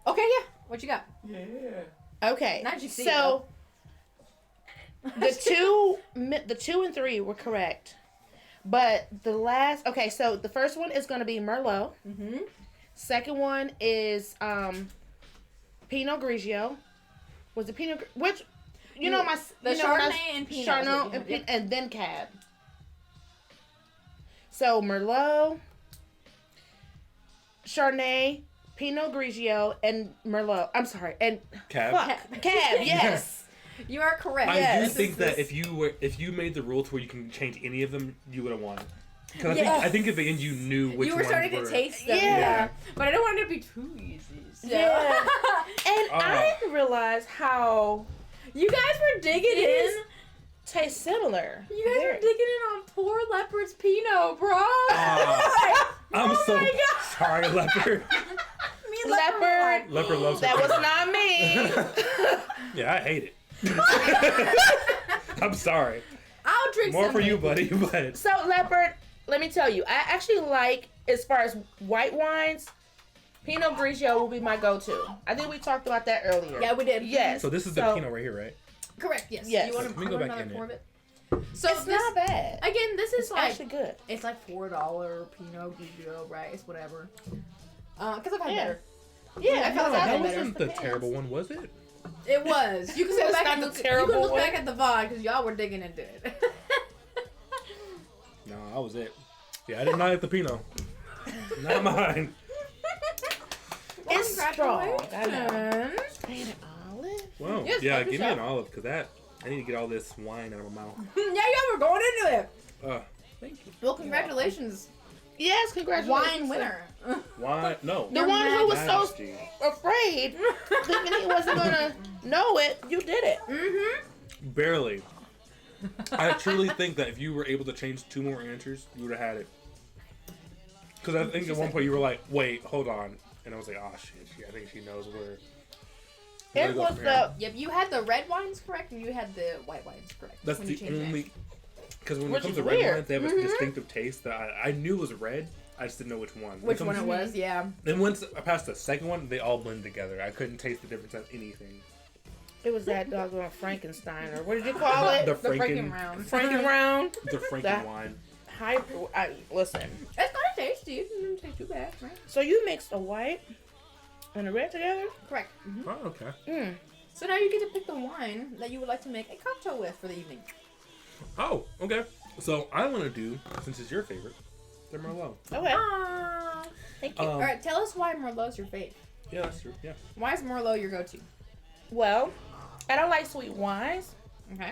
Okay, yeah. What you got? Yeah. Okay. Now that you see it, So the 2 and 3 were correct, but the last. Okay, so the first one is gonna be Merlot. Mm-hmm. Second one is Pinot Grigio. Was it Pinot? Which you know my The you know when I- Chardonnay and Pinot is Chardonnay what you and, have, yep. and then Cab. So Merlot, Chardonnay, Pinot Grigio, and Merlot. I'm sorry, and Cab? fuck, Cab. Yes. You are correct. I Yes. do think that if you made the rule to where you can change any of them, you would have won. Because Yes. I think at the end you knew which you were ones starting were. to taste them. Yeah. But I don't want it to be too easy. So. Yeah. And Oh. I didn't realize how You guys were digging These- in. tastes similar. You guys were Very- digging in on poor Leopard's Pinot, bro. I'm Oh so my God. sorry, Leopard. Me and Leopard. Leopard loves That her was Pinot. not me. Yeah, I hate it. I'm sorry. I'll drink More some for you, with buddy. But So Leopard, let me tell you, I actually like, as far as white wines, Pinot Grigio will be my go-to. I think we talked about that earlier. Yeah, we did. Yes. so this is the Pinot right here, right? Correct. Yes. Yes. You want Let me go to back another in pour of it. it? So It's not bad. Again, this is It's like actually good. it's like $4 Pinot Grigio, right? It's whatever. Because I've had Yeah. better. Yeah, I felt like that that wasn't the depends. terrible one, was it? It was. You can It's look back not at the the terrible You can look one. back at the VOD because y'all were digging into it. No, that was it. Yeah, I did not like the Pinot. Not mine. It's strong. I know. Congratulations. And an olive? Wow. Yes, yeah, help give me yourself. an olive, because I need to get all this wine out of my mouth. Yeah, y'all were going into it. Thank you. Well, congratulations, Yes, congratulations. wine winner. Wine? No. The one who was so Majesty. afraid, thinking he wasn't gonna know it, you did it. Mm-hmm. Barely. I truly think that if you were able to change 2 more answers, you would have had it. Because I think at one point you were like, wait, hold on. And I was like, oh shit, I think she knows where. It was the Yep, you had the red wines correct and you had the white wines correct. That's when you the changed it. only. Because when Which it comes is to red weird. wines, they have a Mhm. distinctive taste that I knew was red. I just didn't know which one. Which one it was, yeah. And once I passed the second one, they all blend together. I couldn't taste the difference of anything. it was that doggone Frankenstein, or what did you call it? The The freaking Franken, round. Franken round. the Franken That- wine. Listen. It's kind of tasty. It doesn't taste too bad, right? So you mixed a white and a red together? Correct. Mm-hmm. Oh, okay. Mm. So now you get to pick the wine that you would like to make a cocktail with for the evening. Oh, okay. So I want to do, since it's your favorite, the Merlot. Okay. Aww. Thank you. All right, tell us why Merlot's your fave. Yeah, that's true. Yeah. Why is Merlot your go-to? Well, I don't like sweet wines, Okay.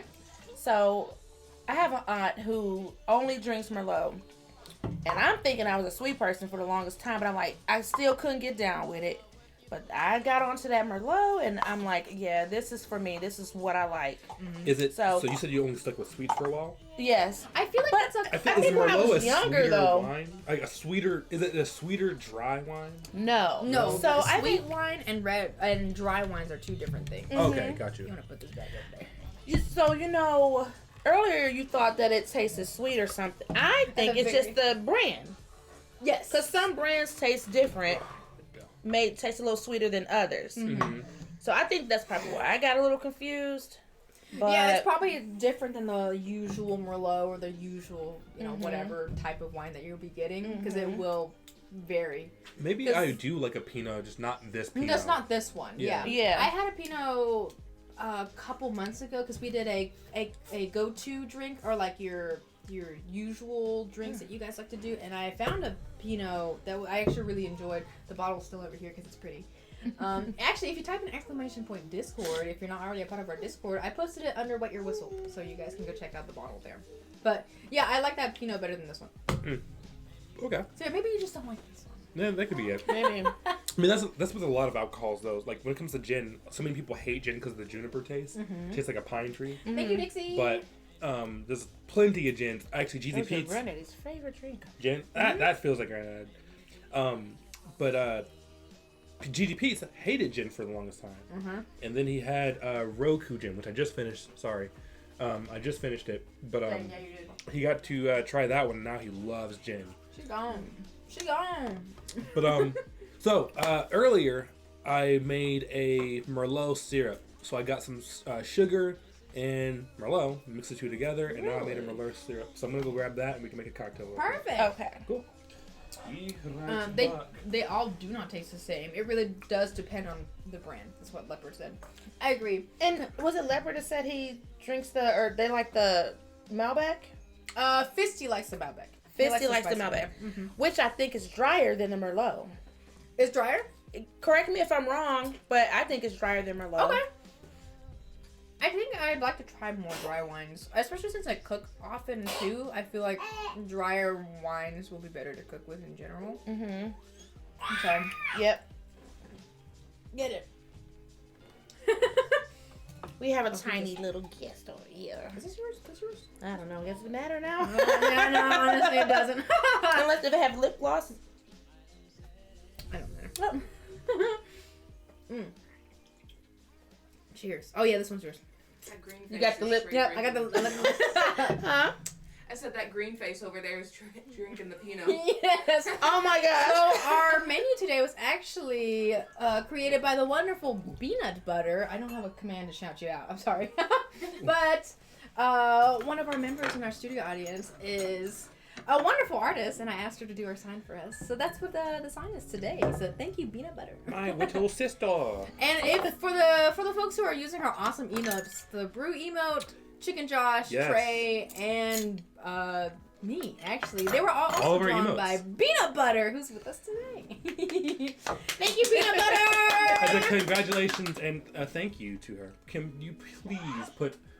so I have an aunt who only drinks Merlot. And I'm thinking I was a sweet person for the longest time, but I'm like, I still couldn't get down with it. But I got onto that Merlot, and I'm like, yeah, this is for me. This is what I like. Is it? So, So- you said you only stuck with sweets for a while. Yes. I feel like But that's I a. think I is think when I Merlot was a younger, sweeter though- wine? Like a sweeter? Is it a sweeter dry wine? No. No, So I sweet think wine and red and dry wines are two different things. Okay, got You you. want to put this back over there? earlier you thought that it tasted sweet or something. I think the it's just the brand. Yes. Because some brands taste different, may taste a little sweeter than others. Mm-hmm. So I think that's probably why I got a little confused. But Yeah, it's probably different than the usual Merlot or the usual, Mhm. whatever type of wine that you'll be getting, because it Mhm. will vary. Maybe 'Cause- I do like a Pinot, just not this Pinot. That's not this one. Yeah. Yeah. Yeah. I had a Pinot a couple months ago because we did a go-to drink or like your usual drinks that you guys like to do, and I found a Pinot that I actually really enjoyed. The bottle's still over here because it's pretty. Actually, if you type in ! Discord, if you're not already a part of our Discord, I posted it under Wet Your Whistle, so you guys can go check out the bottle there. But yeah, I like that Pinot better than this one. Okay. So maybe you just don't like this one. Yeah, that could be it. maybe. I mean, that's with a lot of alcohols, though. Like, when it comes to gin, so many people hate gin because of the juniper taste. It tastes like a pine tree. Thank you, Dixie. But there's plenty of gins. Actually, GZ Those are Pete's Granny's favorite drink. gin. That feels like granddad. But GG Pete's hated gin for the longest time. And then he had Roku gin, which I just finished. Sorry. I just finished it. But Yeah, you did. he got to try that one, and now he loves gin. She's gone. She gone. But so earlier I made a Merlot syrup. So I got some sugar and Merlot, mixed the two together, and now I made a Merlot syrup. So I'm gonna go grab that, and we can make a cocktail. Over it. Perfect. Okay. Cool. They all do not taste the same. It really does depend on the brand. That's what Leopard said. I agree. And was it Leopard that said he drinks or they like the Malbec? Fisty likes the Malbec. He Fisty likes the spicy Malbec, one. which I think is drier than the Merlot. It's drier? Correct me if I'm wrong, but I think it's drier than Merlot. Okay. I think I'd like to try more dry wines, especially since I cook often too. I feel like drier wines will be better to cook with in general. Mm-hmm. So, Yep. get it. We have a tiny little guest over here. Is this yours? Is this yours? I don't know. Does it matter now? No, honestly, it doesn't. Unless if they have lip gloss. I don't matter. Cheers. Oh yeah, this one's yours. That green You face got the is lip- straight Yep, I got drinking. Huh? I said that green face over there is drinking the Pinot. Yes. Oh my gosh. So our menu today was actually created by the wonderful Peanut Butter. I don't have a command to shout you out. I'm sorry, but one of our members in our studio audience is a wonderful artist, and I asked her to do our sign for us. So that's what the sign is today. So thank you, Peanut Butter. My little sister. And if for the folks who are using our awesome emotes, the Brew emote, Chicken Josh, Yes. Traye, and me, actually, they were all All also of our drawn emotes. by Peanut Butter, who's with us today. Thank you, Peanut As a Butter. congratulations and a thank you to her. Can you please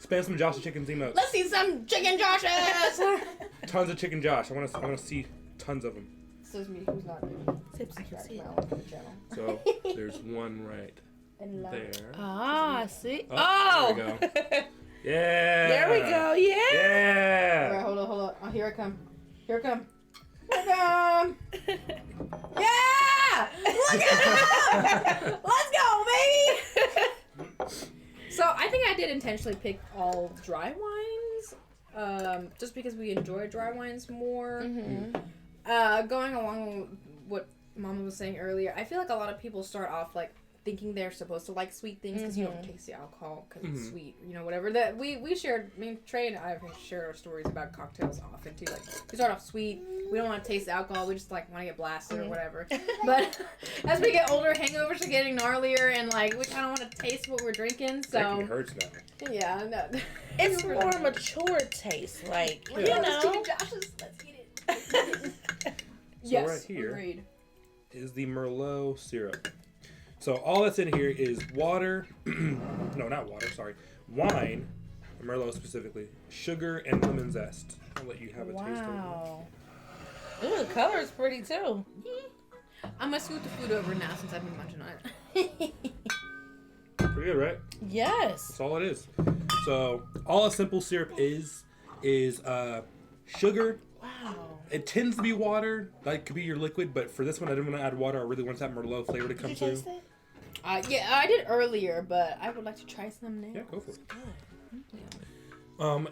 spam some Josh the Chicken's emotes? Let's see some Chicken Joshes. Tons of Chicken Josh. I want to see tons of them. Says me, who's not doing Sips, I can see it. my own channel. So there's one right And there. Ah, see? Oh, there we go. Yeah. There we go. Yeah. All Yeah. right, hold on. Oh, here I come. Here I come. Yeah! Look at him! Let's go, baby! So I think I did intentionally pick all dry wines, just because we enjoy dry wines more. Going along with what Mama was saying earlier, I feel like a lot of people start off like thinking they're supposed to like sweet things because you don't taste the alcohol because it's sweet, whatever. That we shared. I mean, Traye and I have shared our stories about cocktails often too. Like we start off sweet, we don't want to taste the alcohol, we just like want to get blasted or whatever. But as we get older, hangovers are getting gnarlier, and like we kind of want to taste what we're drinking. So Drinking hurts now. yeah, no. It's more mature taste, like, you Yeah, know. let's eat it. Yes, right here- agreed. Is the Merlot syrup. So all that's in here is water. No, not water. Sorry, wine. Merlot specifically, sugar and lemon zest. I'll let you have a taste of Wow. Ooh, the color is pretty too. I'm gonna scoot the food over now since I've been munching on it. it. Pretty good, right? Yes. That's all it is. So all a simple syrup is sugar. Wow. It tends to be water. That could be your liquid, but for this one, I didn't want to add water. I really want that Merlot flavor to come Did you through. taste it? Yeah, I did earlier, but I would like to try some now. Yeah, go for it.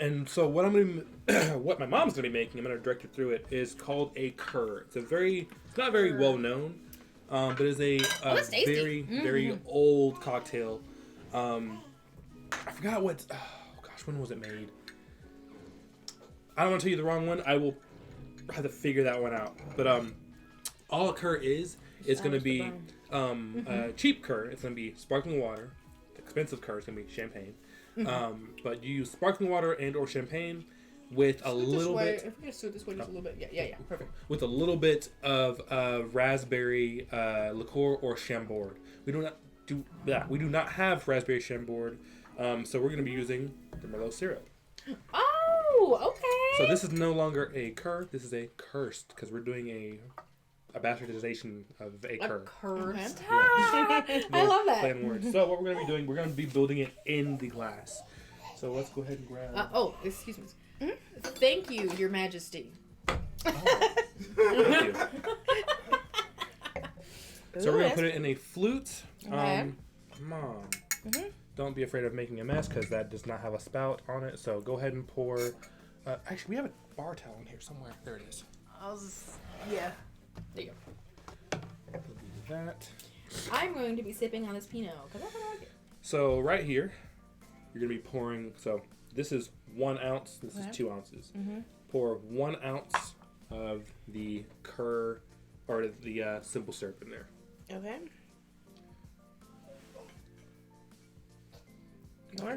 And so what what my mom's gonna be making, I'm gonna direct you through it, is called a cur. It's not very well known, but it's a it's tasty. very very old cocktail. I forgot what. Oh gosh, when was it made? I don't want to tell you the wrong one. I will have to figure that one out. But all a cur is going to be cheap cur. It's going to be sparkling water. Expensive cur is going to be champagne. But you use sparkling water and or champagne with a little bit. If we just do it this way, just a little bit. Yeah, perfect. With a little bit of raspberry liqueur or Chambord. We do not have raspberry Chambord, so we're going to be using the Merlot syrup. Oh, okay. So this is no longer a cur. This is a cursed because we're doing a bastardization of a cur. Cursed. Yeah. I love that. Play on words. So what we're going to be doing, we're going to be building it in the glass. So let's go ahead and grab. Oh, excuse me. Thank you, Your Majesty. Thank you. So we're gonna put it in a flute. Okay. Mom, don't be afraid of making a mess because that does not have a spout on it. So go ahead and pour. Actually, we have a bar towel in here somewhere. There it is. Yeah. There you go. We'll do that. I'm going to be sipping on this Pinot because I like it. So right here, you're gonna be pouring. So this is 1 ounce. This is 2 ounces. Pour 1 ounce of the cur or the simple syrup in there. Okay.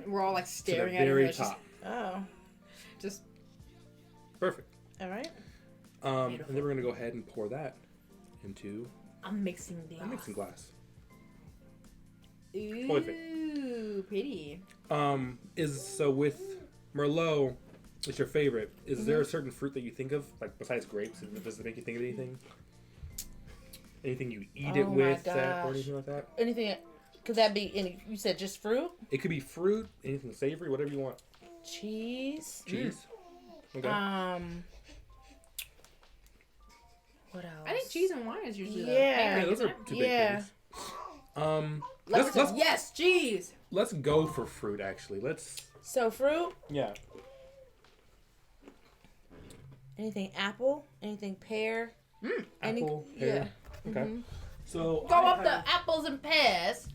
We're all like To the staring at it. very It's just- top. Oh. Just Perfect. All right. And then we're gonna go ahead and pour that into I'm mixing these. a mixing glass. Ooh, pretty. So with Merlot, it's your favorite. Is there a certain fruit that you think of, like besides grapes? Does it make you think of anything? Anything you eat it Oh my with, or gosh. anything like that? Anything? Could that be any? You said just fruit, It could be fruit, anything savory, whatever you want. cheese. Cheese. Okay. What else? I think cheese and wine is usually Yeah. Yeah, those are two big Yeah. things. Let's yes, cheese. Let's go for fruit. Actually, let's. So fruit. Yeah. Anything apple? Anything pear? Apple, pear. Okay. So Go up the apples and pears.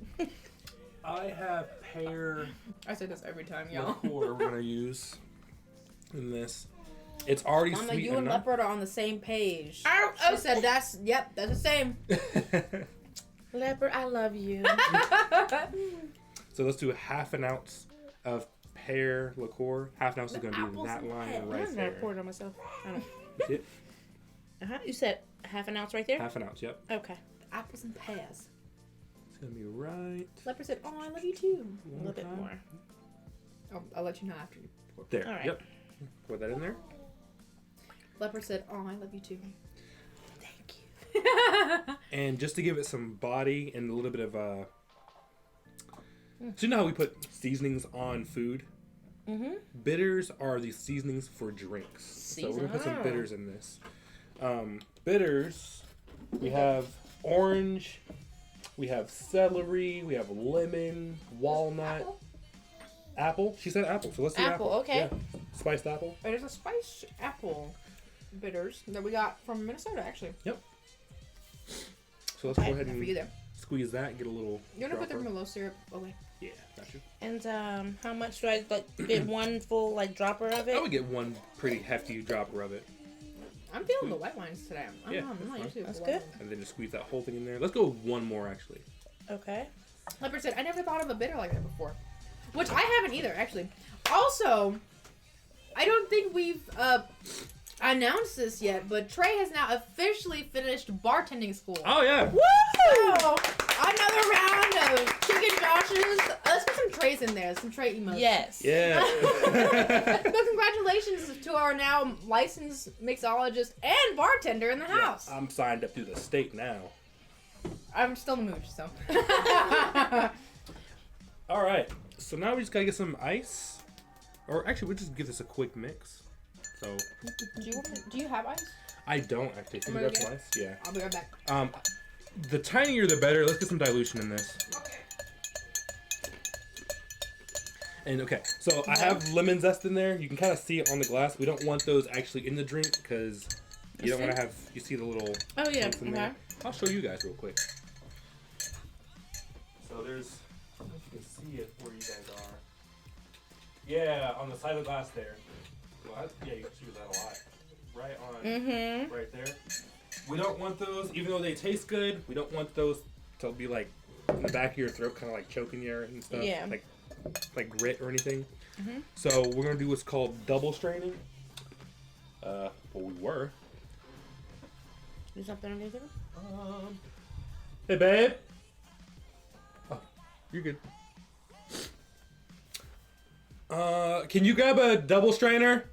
I have pear I say this every time, y'all. liqueur we're gonna use in this. It's already Mama, sweet you and enough. Leopard are on the same page. Oh, She said that's the same. Leopard, I love you. So let's do 1/2 ounce of pear liqueur. 1/2 ounce is gonna be Apples that and line pear. right I'm there. gonna pour it on myself. I don't. See it? You said 1/2 ounce right there. 1/2 ounce. Yep. Okay. Apples and pears. It's gonna be right Leopard said, "Oh, I love you too." A little bit more. I'll let you know after you pour. there. All right. Yep. Pour that in there. Leopard said, "Oh, I love you too." Thank you. And just to give it some body and a little bit of so you know how we put seasonings on food? Mm-hmm. Bitters are the seasonings for drinks. So we're gonna put some Oh. bitters in this. Bitters, we have orange, we have celery, we have lemon, walnut, apple. She said apple, so let's do Apple, okay. Yeah. Spiced apple. It is a spiced apple bitters that we got from Minnesota, actually. So let's go Okay, ahead For you and there. squeeze that and get a little. You want to put the dropper. Merlot syrup away? Yeah, got you. And how much do I get? One full dropper of I it? would get one pretty hefty dropper of it, I'm feeling the white wines today. I'm Yeah, not that's used to That's the good. white wines. and then just squeeze that whole thing in there. Let's go with one more actually. Okay. Leopard said, I never thought of a bitter like that before. Which I haven't either, actually. Also, I don't think we've announced this yet, but Traeye has now officially finished bartending school. Oh yeah. So, another round of chicken Joshes. Let's get some Trays in there, some Traye emotes. Yes. Yeah. So congratulations to our now licensed mixologist and bartender in the house. I'm signed up through the state now. I'm still in the mood, so. All right. So now we just gotta get some ice, or actually, we'll just give this a quick mix. So Do you have ice? I don't actually. Can you Am I grab some okay? ice? Yeah. I'll be right back. The tinier the better. Let's get some dilution in this. And okay, so I have lemon zest in there. You can kind of see it on the glass. We don't want those actually in the drink because you don't want to have. You see the little. Oh yeah. chunks in there. Okay. I'll show you guys real quick. So there's. I don't know if you can see it where you guys are. Yeah, on the side of the glass there. Well, yeah, you can see that a lot. Right on. Mm-hmm. Right there. We don't want those, even though they taste good. We don't want those to be like in the back of your throat, kind of like choking you and stuff. Yeah. Like grit or anything. Mhm. So we're gonna do what's called double straining. Well, we were. Do something underneath it? Hey, babe. Oh, you're good. Can you grab a double strainer?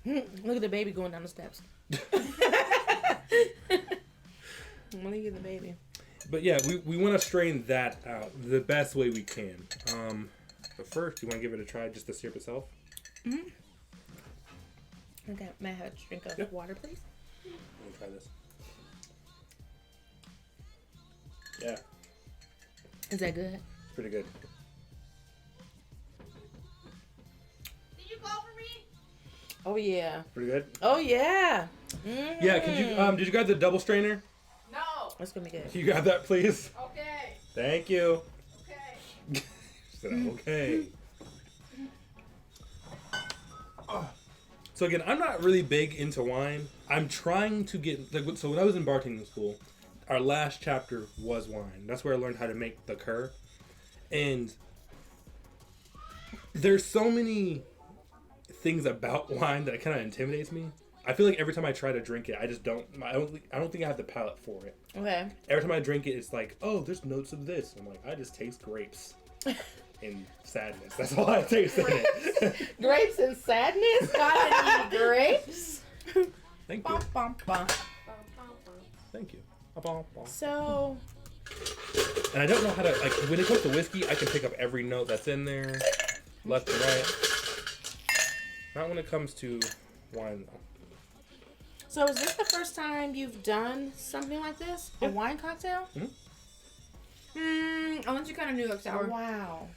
Look at the baby going down the steps. Look at the baby. But yeah, we want to strain that out the best way we can. But first, you want to give it a try, just the syrup itself? Mm-hmm. Okay, may I have a drink of Yep. water, please? Let me try this. Yeah, Is that good? pretty good. Did you call for me? Oh yeah. Pretty good. Oh yeah. Mm-hmm. Yeah, can you did you grab the double strainer? No. That's gonna be good. Can you grab that, please? Okay. Thank you. Okay. She said, okay. So again, I'm not really big into wine. I'm trying to get so when I was in bartending school, our last chapter was wine. That's where I learned how to make the cur. And there's so many things about wine that kind of intimidates me. I feel like every time I try to drink it, I don't think I have the palate for it. Okay. Every time I drink it, it's like, oh, there's notes of this. I'm like, I just taste grapes and sadness. That's all I taste in it. Grapes and sadness. Gotta need grapes. Thank you. Bum, bum, bum. Thank you. So And I don't know how to, like, when it comes to whiskey, I can pick up every note that's in there, left and right. Not when it comes to wine, though. So is this the first time you've done something like this? A wine cocktail? Unless you kind of knew like sour. Wow.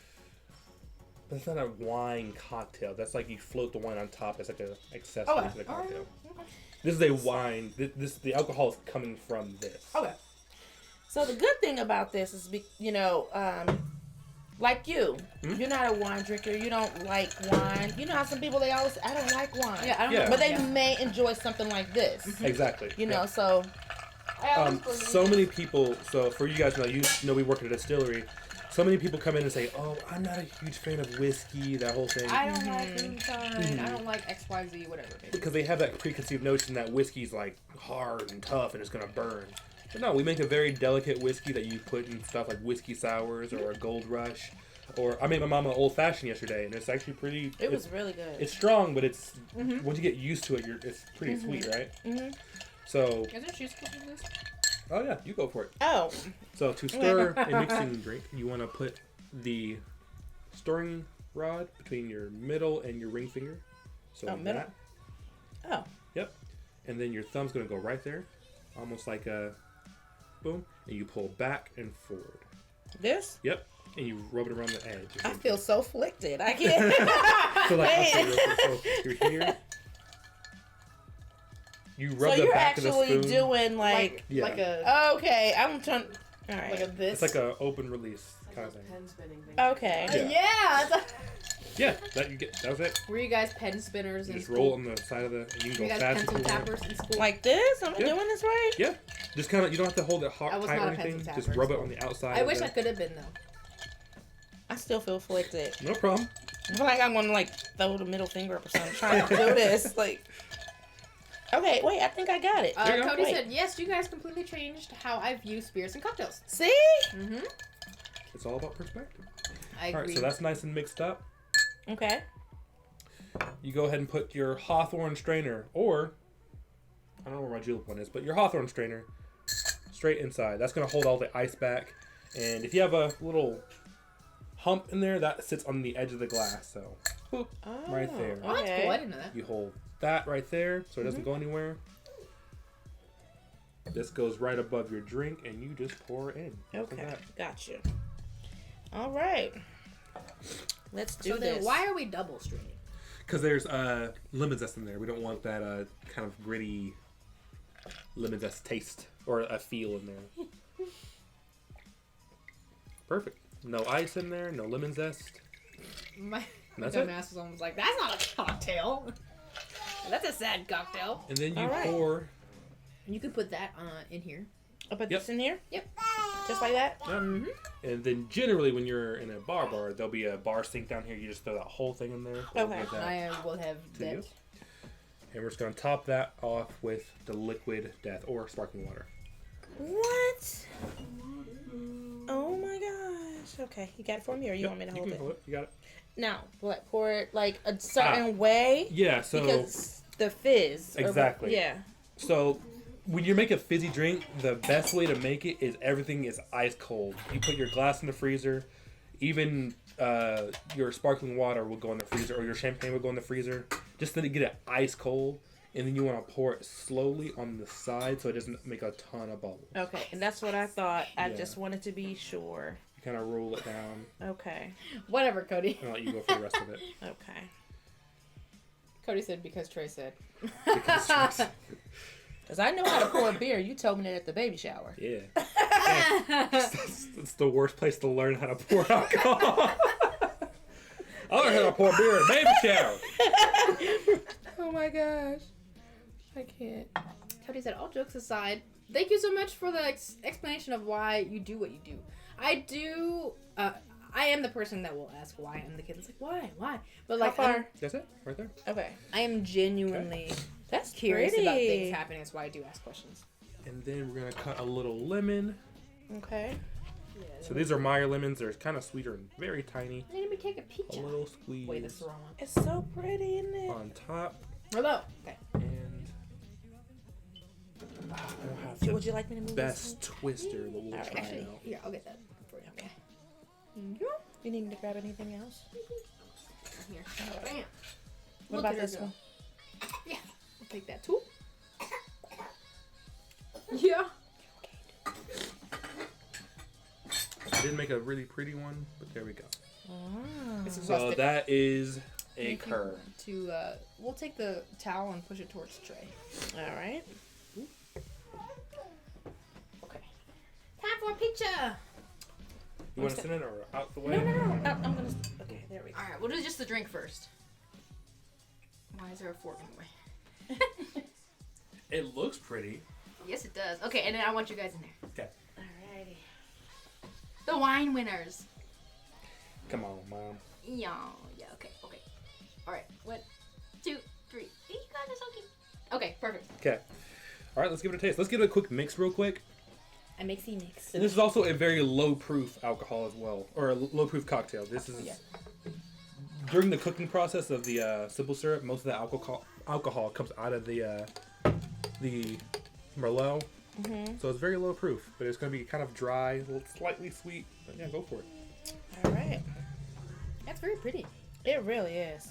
But it's not a wine cocktail. That's like you float the wine on top as like a accessory Okay. to the cocktail. Okay. This is a wine. The alcohol is coming from this. Okay. So the good thing about this is, like you, you're not a wine drinker. You don't like wine. You know how some people I don't like wine. Yeah, I don't Yeah. know. But they may enjoy something like this. Exactly. So. So many people. So for you guys, we work at a distillery. So many people come in and say, "Oh, I'm not a huge fan of whiskey." That whole thing. I don't like moonshine. I don't like XYZ, whatever. Maybe. Because they have that preconceived notion that whiskey's like hard and tough and it's gonna burn. But no, we make a very delicate whiskey that you put in stuff like whiskey sours or a Gold Rush. Or I made my mom an old fashioned yesterday, and it's actually pretty. It was really good. It's strong, but it's once you get used to it, it's pretty sweet, right? So. Isn't she supposed to do this? Oh yeah, you go for it. Oh. So to stir a mixing drink, you want to put the stirring rod between your middle and your ring finger. So middle. Oh. Yep. And then your thumb's gonna go right there, almost like a boom, and you pull back and forward. This? Yep. And you rub it around the edge. I feel so afflicted. I can't. So like, so you're here. You rub the back of the spoon. So you're actually doing like like a okay. I'm trying. All right. like a this. It's like an open release kind of thing. Pen spinning thing. Okay. Yeah, that was it. Were you guys pen spinners You in just school? roll on the side of the. And you Were can you go guys fast. pencil tappers in school? Like this? Am I Yeah. doing this right? Yeah. Just kind of. You don't have to hold it hard, I was tight not or a pencil anything. tapper Just in rub it school. on the outside. I wish I could have been though. I still feel afflicted. No problem. I feel like I'm gonna throw the middle finger up or something trying to do this. Okay, wait. I think I got it. There you go. Cody Wait. said, yes, you guys completely changed how I view spirits and cocktails. See? Mm-hmm. It's all about perspective. I All right, agree. so that's nice and mixed up. Okay. You go ahead and put your Hawthorne strainer, or I don't know where my julep one is, but your Hawthorne strainer straight inside. That's gonna hold all the ice back. And if you have a little hump in there, that sits on the edge of the glass. So, boop, right there. Oh, that's Okay. cool. I didn't know that. You hold that right there, so it doesn't go anywhere. This goes right above your drink, and you just pour it in. Look at Okay. that. Gotcha. All right. Let's do So then, this. why are we double straining? Because there's lemon zest in there. We don't want that kind of gritty lemon zest taste or a feel in there. Perfect. No ice in there. No lemon zest. My That's it. dumbass was almost like, that's not a cocktail. That's a sad cocktail. And then you All right. pour. You could put that in here. I'll put Yep. this in here? Yep. Just like that? Yep. And then generally when you're in a bar, there'll be a bar sink down here. You just throw that whole thing in there. We'll Okay. give that I will have to that. you. And we're just going to top that off with the liquid death or sparkling water. What? Oh my gosh. Okay. You got it for me or you Yep, want me to you hold can it? hold it. You got it. Now, pour it like a certain way? Yeah, so Because the fizz. Exactly. Yeah. So when you make a fizzy drink, the best way to make it is everything is ice cold. You put your glass in the freezer. Even your sparkling water will go in the freezer, or your champagne will go in the freezer, just to get it ice cold. And then you want to pour it slowly on the side so it doesn't make a ton of bubbles. Okay, and that's what I thought. I Yeah. just wanted to be sure. You kind of roll it down, Okay. Whatever, Cody. and I'll let you go for the rest of it. Okay. Cody said because Traye said. Because Because I know how to pour a beer. You told me that at the baby shower. yeah. It's the worst place to learn how to pour alcohol. I learned how to pour beer at a baby shower. Oh my gosh. I can't. Cody said, all jokes aside, thank you so much for the explanation of why you do what you do. I am the person that will ask why. I'm the kid that's like, why? But like, How far? That's it, right there. Okay. I am genuinely That's curious pretty. about things happening. That's why I do ask questions. And then we're gonna cut a little lemon. Okay. So these are Meyer lemons. They're kind of sweeter and very tiny. Let me take a peek. A little squeeze Wait, that's the wrong one. It's so pretty, isn't it? on top, Hello. Okay. and I don't have the Would you like me to move best twister, but we'll Alright. try Actually, it out. here, I'll get that for you. Okay. Thank you. this? You need me to grab anything else? Here. Bam. What Look about at her this go. one? Yeah. I'll take that too. Yeah. I did make a really pretty one, but there we go. This is So rustic. that is a Thank you curd. we'll take the towel and push it towards Traye. All right. Okay. Time for a pizza. You want to send it or out the way? No. Oh, I'm gonna. Okay, there we go. All right, we'll do just the drink first. Why is there a fork in the way? It looks pretty. Yes, it does. Okay, and then I want you guys in there. Okay. Alrighty. The wine winners. Come on, Mom. Yeah, okay. All right, 1, 2, 3. You guys are so cute. Okay, perfect. Okay. All right, let's give it a taste. Let's give it a quick mix real quick. A mixy mix. And this is also a very low-proof alcohol as well, or a low-proof cocktail. This is during the cooking process of the simple syrup. Most of the alcohol comes out of the Merlot, so it's very low-proof. But it's going to be kind of dry, a little slightly sweet. But yeah, go for it. All right. That's very pretty. It really is.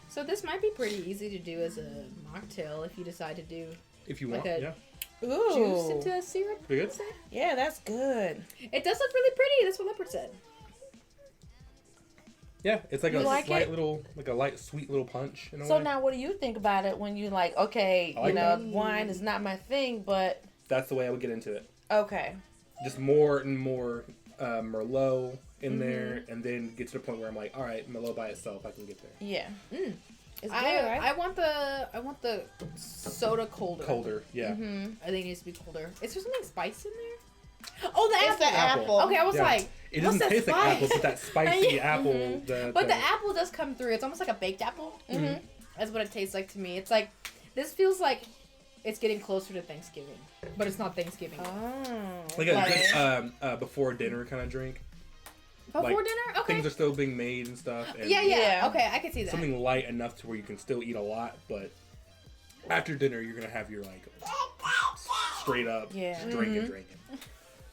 So this might be pretty easy to do as a mocktail if you decide to do If you Like want, a- yeah. Ooh. juice into a syrup. Pretty good? instead. Yeah, that's good. It does look really pretty. That's what Leopard said. Yeah, it's like You a like slight it? little, like a light, sweet little punch in a So way. now, what do you think about it when you like? Okay, I like wine is not my thing, but That's the way I would get into it. okay. Just more and more Merlot in there, and then get to the point where I'm like, all right, Merlot by itself, I can get there. Yeah. Mm. It's good, I right? want the soda colder. Colder, yeah. Mm-hmm. I think it needs to be colder. Is there something spice in there? Oh, the It's apple. the apple. Okay, I was Yeah. like, It what's doesn't that taste like spice? apple, but that spicy Yeah. apple. But the apple does come through. It's almost like a baked apple. Mm-hmm. That's what it tastes like to me. It's like, this feels like it's getting closer to Thanksgiving, but it's not Thanksgiving. Oh. like a okay. good before dinner kind of drink. Before like, dinner? Okay. Things are still being made and stuff. And yeah. Yeah. Okay, I can see that. something light enough to where you can still eat a lot, but after dinner you're gonna have your like straight up Yeah. drinking.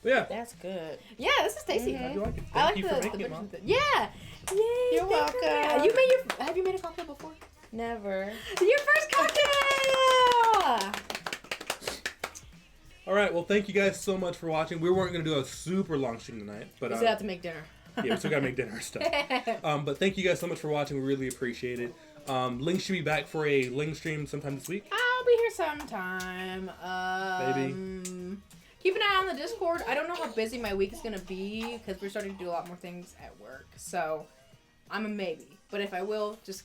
But yeah, That's good. Yeah, this is tasty. glad you like it. I like Thank you the for making it, Mom. Yeah. Yay, You're thank you. welcome. Have you made a cocktail before? Never. Your first cocktail! All right, well, thank you guys so much for watching. We weren't gonna do a super long stream tonight, but We still have to make dinner. yeah, we still gotta make dinner and stuff. But thank you guys so much for watching. We really appreciate it. Link should be back for a Ling stream sometime this week. I'll be here sometime. Keep an eye on the Discord. I don't know how busy my week is gonna be because we're starting to do a lot more things at work. So I'm a maybe. But if I will, just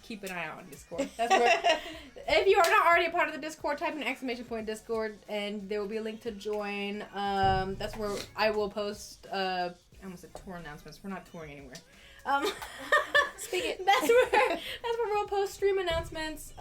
keep an eye out on Discord. That's where. If you are not already a part of the Discord, type in ! Discord and there will be a link to join. That's where I will post. I almost said tour announcements. We're not touring anywhere. That's where we'll post stream announcements,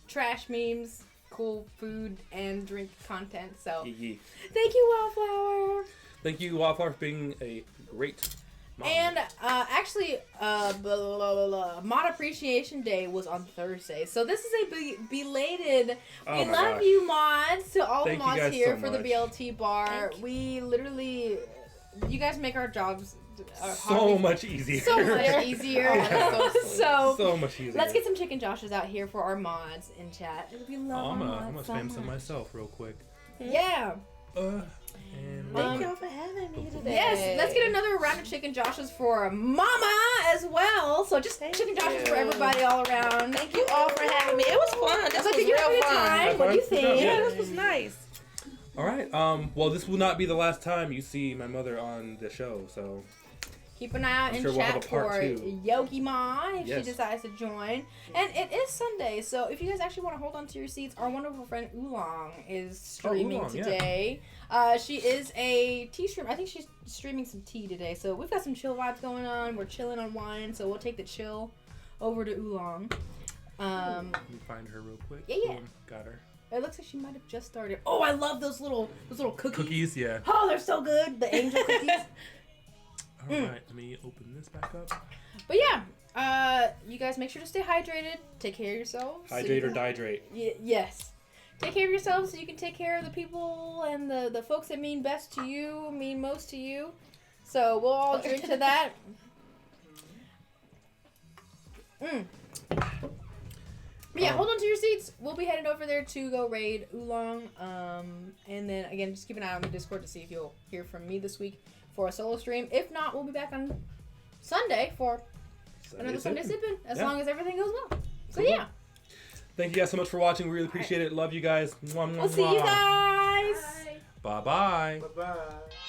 trash memes, cool food and drink content. So Yeah. thank you, Wildflower. Thank you, Wildflower, for being a great mom. And actually, Mod Appreciation Day was on Thursday, so this is a belated. Oh We my love gosh. you, mods. To all Thank the you mods guys here so for the much. BLT bar. Thank you. We literally, you guys make our jobs so much easier. so much easier. Oh, that's so much easier. let's get some chicken Joshes out here for our mods in chat. We love Oh, I'm our gonna mods so spam some much. myself real quick. Yeah. And Thank y'all for having me today. Yes, let's get another round of chicken Joshes for Mama as well. So just Thank chicken Joshes for you. everybody all around. Thank you all for having me. It was fun. This I was was like, did you have a real good fun. time? What do you Good job. think? Yeah, this was nice. all right. Well, this will not be the last time you see my mother on the show. So Keep an eye out I'm in sure we'll have chat a part for two. Yogi Ma if Yes. she decides to join. And it is Sunday, so if you guys actually want to hold on to your seats, our wonderful friend Oolong is streaming Oolong, yeah. today. She is a tea streamer. I think she's streaming some tea today. So we've got some chill vibes going on. We're chilling on wine, so we'll take the chill over to Oolong. let me find her real quick. Yeah. Boom, got her. It looks like she might have just started. Oh, I love those little cookies. Cookies, yeah. Oh, they're so good. The angel cookies. All right, let me open this back up. But yeah, you guys make sure to stay hydrated. Take care of yourselves. Hydrate or dihydrate. Yes. Take care of yourselves so you can take care of the people and the folks that mean best to you, mean most to you. So we'll all drink to that. But yeah, hold on to your seats. We'll be headed over there to go raid Oolong. And then again, just keep an eye on the Discord to see if you'll hear from me this week for a solo stream. If not, we'll be back on Sunday for another Sunday Sippin', as Yeah. long as everything goes well. So Cool. yeah, Thank you guys so much for watching. We really appreciate it. Love you guys. Mwah, mwah, we'll see you mwah. guys. Bye-bye. Bye-bye.